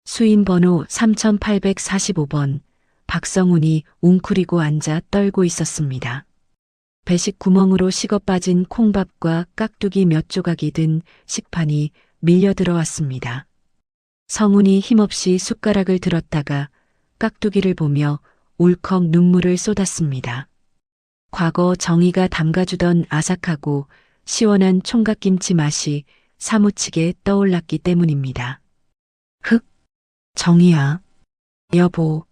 수임번호 3845번. 박성훈이 웅크리고 앉아 떨고 있었습니다. 배식 구멍으로 식어 빠진 콩밥과 깍두기 몇 조각이 든 식판이 밀려 들어왔습니다. 성훈이 힘없이 숟가락을 들었다가 깍두기를 보며 울컥 눈물을 쏟았습니다. 과거 정희가 담가주던 아삭하고 시원한 총각김치 맛이 사무치게 떠올랐기 때문입니다. 흑, 정희야. 여보.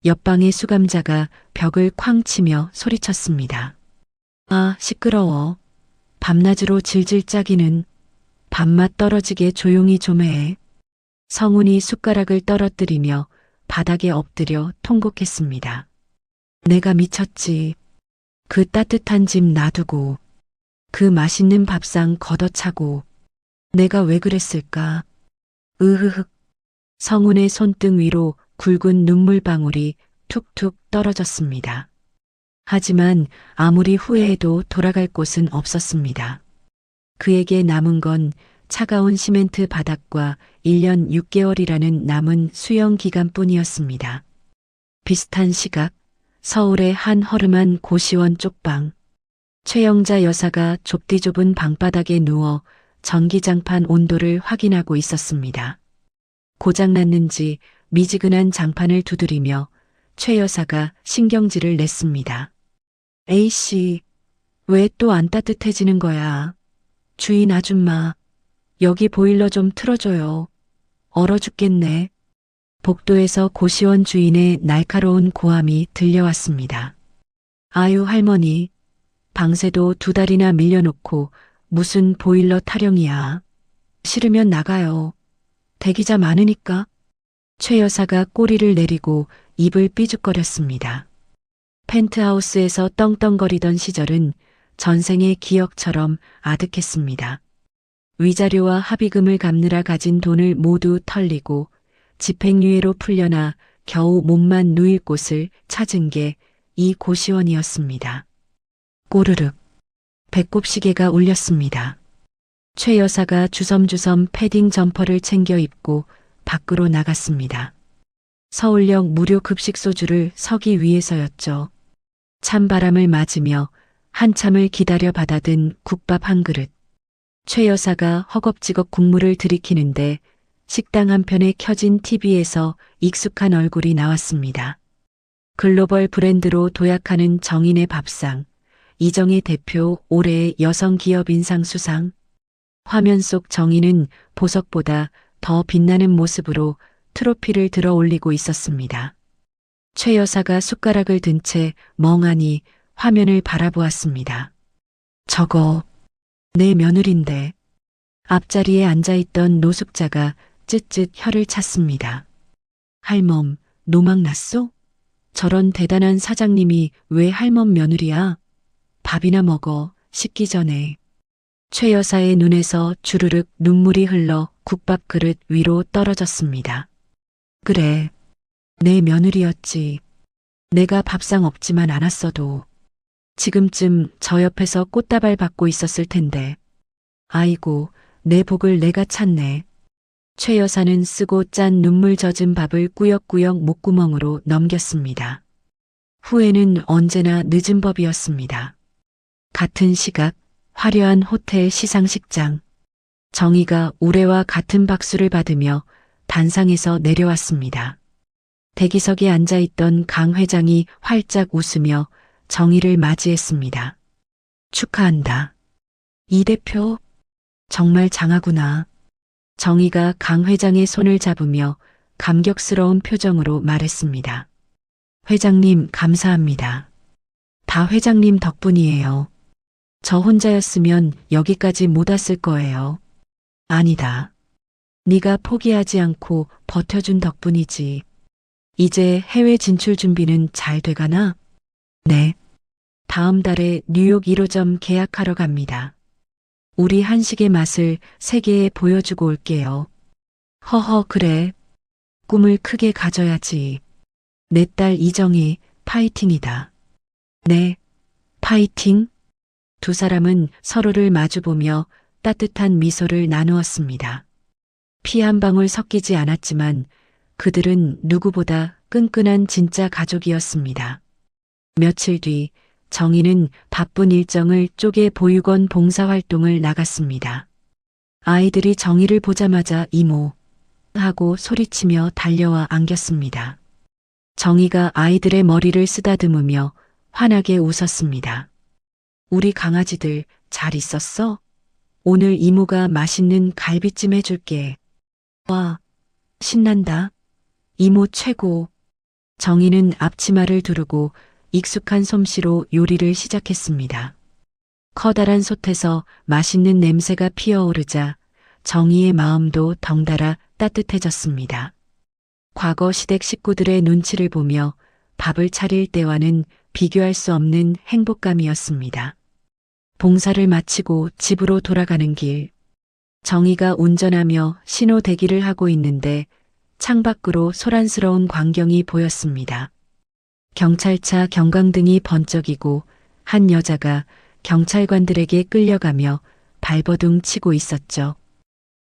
옆방의 수감자가 벽을 쾅 치며 소리쳤습니다. 아, 시끄러워. 밤낮으로 질질 짜기는. 밥맛 떨어지게 조용히 좀 해. 성훈이 숟가락을 떨어뜨리며 바닥에 엎드려 통곡했습니다. 내가 미쳤지. 그 따뜻한 집 놔두고, 그 맛있는 밥상 걷어차고, 내가 왜 그랬을까? 으흐흑. 성훈의 손등 위로 굵은 눈물방울이 툭툭 떨어졌습니다. 하지만 아무리 후회해도 돌아갈 곳은 없었습니다. 그에게 남은 건 차가운 시멘트 바닥과 1년 6개월이라는 남은 수용 기간뿐이었습니다. 비슷한 시각, 서울의 한 허름한 고시원 쪽방. 최영자 여사가 좁디 좁은 방바닥에 누워 전기장판 온도를 확인하고 있었습니다. 고장났는지 미지근한 장판을 두드리며 최 여사가 신경질을 냈습니다. A씨, 왜 또 안 따뜻해지는 거야? 주인 아줌마, 여기 보일러 좀 틀어줘요. 얼어 죽겠네. 복도에서 고시원 주인의 날카로운 고함이 들려왔습니다. 아유 할머니, 방새도 2달이나 밀려놓고 무슨 보일러 타령이야. 싫으면 나가요. 대기자 많으니까. 최 여사가 꼬리를 내리고 입을 삐죽거렸습니다. 펜트하우스에서 떵떵거리던 시절은 전생의 기억처럼 아득했습니다. 위자료와 합의금을 갚느라 가진 돈을 모두 털리고 집행유예로 풀려나 겨우 몸만 누일 곳을 찾은 게 이 고시원이었습니다. 꼬르륵. 배꼽시계가 울렸습니다. 최 여사가 주섬주섬 패딩 점퍼를 챙겨 입고 밖으로 나갔습니다. 서울역 무료 급식 소주를 서기 위해서였죠. 찬바람을 맞으며 한참을 기다려 받아든 국밥 한 그릇. 최 여사가 허겁지겁 국물을 들이키는데 식당 한편에 켜진 TV에서 익숙한 얼굴이 나왔습니다. 글로벌 브랜드로 도약하는 정인의 밥상, 이정희 대표 올해의 여성 기업 인상 수상. 화면 속 정인은 보석보다 더 빛나는 모습으로 트로피를 들어 올리고 있었습니다. 최 여사가 숟가락을 든 채 멍하니 화면을 바라보았습니다. 저거 내 며느린데. 앞자리에 앉아있던 노숙자가 쯧쯧 혀를 찼습니다. 할멈, 노망 났소? 저런 대단한 사장님이 왜 할멈 며느리야? 밥이나 먹어, 식기 전에. 최 여사의 눈에서 주르륵 눈물이 흘러 국밥 그릇 위로 떨어졌습니다. 그래, 내 며느리였지. 내가 밥상 없지만 않았어도 지금쯤 저 옆에서 꽃다발 받고 있었을 텐데. 아이고, 내 복을 내가 찾네. 최 여사는 쓰고 짠 눈물 젖은 밥을 꾸역꾸역 목구멍으로 넘겼습니다. 후회는 언제나 늦은 법이었습니다. 같은 시각, 화려한 호텔 시상식장. 정희가 우레와 같은 박수를 받으며 단상에서 내려왔습니다. 대기석에 앉아있던 강 회장이 활짝 웃으며 정희를 맞이했습니다. 축하한다. 이 대표, 정말 장하구나. 정희가 강 회장의 손을 잡으며 감격스러운 표정으로 말했습니다. 회장님, 감사합니다. 다 회장님 덕분이에요. 저 혼자였으면 여기까지 못 왔을 거예요. 아니다. 네가 포기하지 않고 버텨준 덕분이지. 이제 해외 진출 준비는 잘 돼가나? 네. 다음 달에 뉴욕 1호점 계약하러 갑니다. 우리 한식의 맛을 세계에 보여주고 올게요. 허허, 그래. 꿈을 크게 가져야지. 내 딸 이정희, 파이팅이다. 네, 파이팅. 두 사람은 서로를 마주보며 따뜻한 미소를 나누었습니다. 피 한 방울 섞이지 않았지만 그들은 누구보다 끈끈한 진짜 가족이었습니다. 며칠 뒤 정희는 바쁜 일정을 쪼개 보육원 봉사활동을 나갔습니다. 아이들이 정희를 보자마자 이모 하고 소리치며 달려와 안겼습니다. 정희가 아이들의 머리를 쓰다듬으며 환하게 웃었습니다. 우리 강아지들 잘 있었어? 오늘 이모가 맛있는 갈비찜 해줄게. 와, 신난다. 이모 최고. 정희는 앞치마를 두르고 익숙한 솜씨로 요리를 시작했습니다. 커다란 솥에서 맛있는 냄새가 피어오르자 정희의 마음도 덩달아 따뜻해졌습니다. 과거 시댁 식구들의 눈치를 보며 밥을 차릴 때와는 비교할 수 없는 행복감이었습니다. 봉사를 마치고 집으로 돌아가는 길, 정희가 운전하며 신호 대기를 하고 있는데 창밖으로 소란스러운 광경이 보였습니다. 경찰차 경광등이 번쩍이고 한 여자가 경찰관들에게 끌려가며 발버둥 치고 있었죠.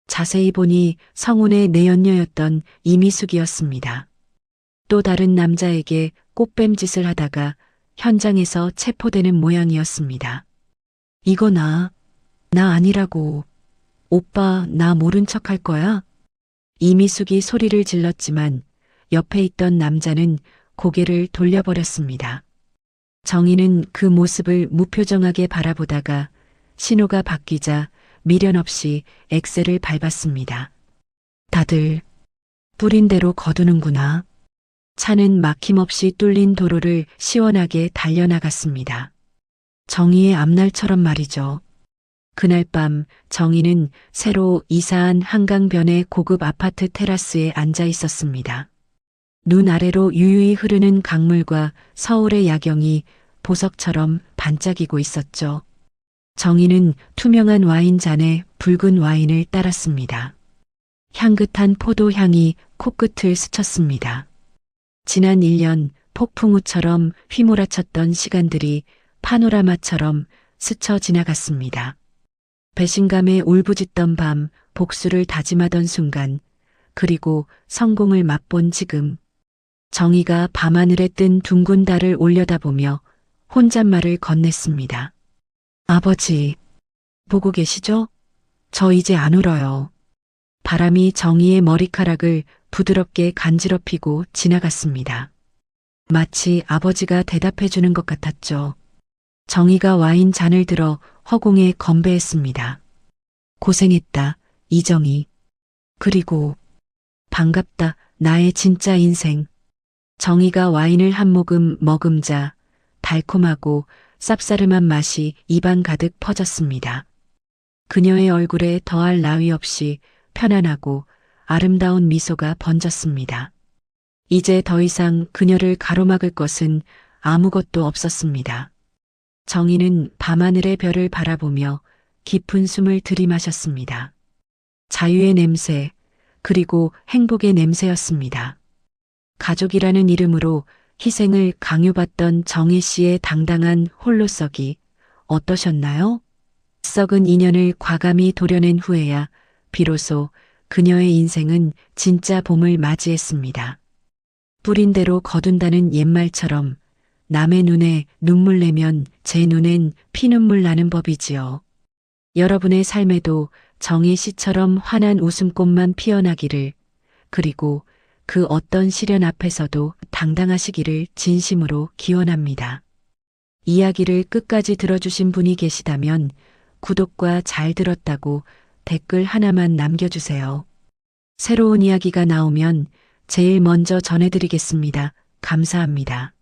자세히 보니 성운의 내연녀였던 이미숙이었습니다. 또 다른 남자에게 꽃뱀짓을 하다가 현장에서 체포되는 모양이었습니다. 이거 나 아니라고. 오빠, 나 모른 척 할 거야? 이미숙이 소리를 질렀지만 옆에 있던 남자는 고개를 돌려버렸습니다. 정희는 그 모습을 무표정하게 바라보다가 신호가 바뀌자 미련 없이 엑셀을 밟았습니다. 다들 뿌린 대로 거두는구나. 차는 막힘없이 뚫린 도로를 시원하게 달려나갔습니다. 정희의 앞날처럼 말이죠. 그날 밤 정희는 새로 이사한 한강변의 고급 아파트 테라스에 앉아 있었습니다. 눈 아래로 유유히 흐르는 강물과 서울의 야경이 보석처럼 반짝이고 있었죠. 정희는 투명한 와인잔에 붉은 와인을 따랐습니다. 향긋한 포도 향이 코끝을 스쳤습니다. 지난 1년 폭풍우처럼 휘몰아쳤던 시간들이 파노라마처럼 스쳐 지나갔습니다. 배신감에 울부짖던 밤, 복수를 다짐하던 순간, 그리고 성공을 맛본 지금, 정희가 밤하늘에 뜬 둥근 달을 올려다보며 혼잣말을 건넸습니다. 아버지, 보고 계시죠? 저 이제 안 울어요. 바람이 정희의 머리카락을 부드럽게 간지럽히고 지나갔습니다. 마치 아버지가 대답해 주는 것 같았죠. 정희가 와인 잔을 들어 허공에 건배했습니다. 고생했다, 이정희. 그리고 반갑다, 나의 진짜 인생. 정희가 와인을 한 모금 머금자 달콤하고 쌉싸름한 맛이 입안 가득 퍼졌습니다. 그녀의 얼굴에 더할 나위 없이 편안하고 아름다운 미소가 번졌습니다. 이제 더 이상 그녀를 가로막을 것은 아무것도 없었습니다. 정희는 밤하늘의 별을 바라보며 깊은 숨을 들이마셨습니다. 자유의 냄새, 그리고 행복의 냄새였습니다. 가족이라는 이름으로 희생을 강요받던 정희 씨의 당당한 홀로서기 어떠셨나요? 썩은 인연을 과감히 도려낸 후에야 비로소 그녀의 인생은 진짜 봄을 맞이했습니다. 뿌린 대로 거둔다는 옛말처럼 남의 눈에 눈물 내면 제 눈엔 피눈물 나는 법이지요. 여러분의 삶에도 정희 씨처럼 환한 웃음꽃만 피어나기를, 그리고 그 어떤 시련 앞에서도 당당하시기를 진심으로 기원합니다. 이야기를 끝까지 들어주신 분이 계시다면 구독과 잘 들었다고 댓글 하나만 남겨주세요. 새로운 이야기가 나오면 제일 먼저 전해드리겠습니다. 감사합니다.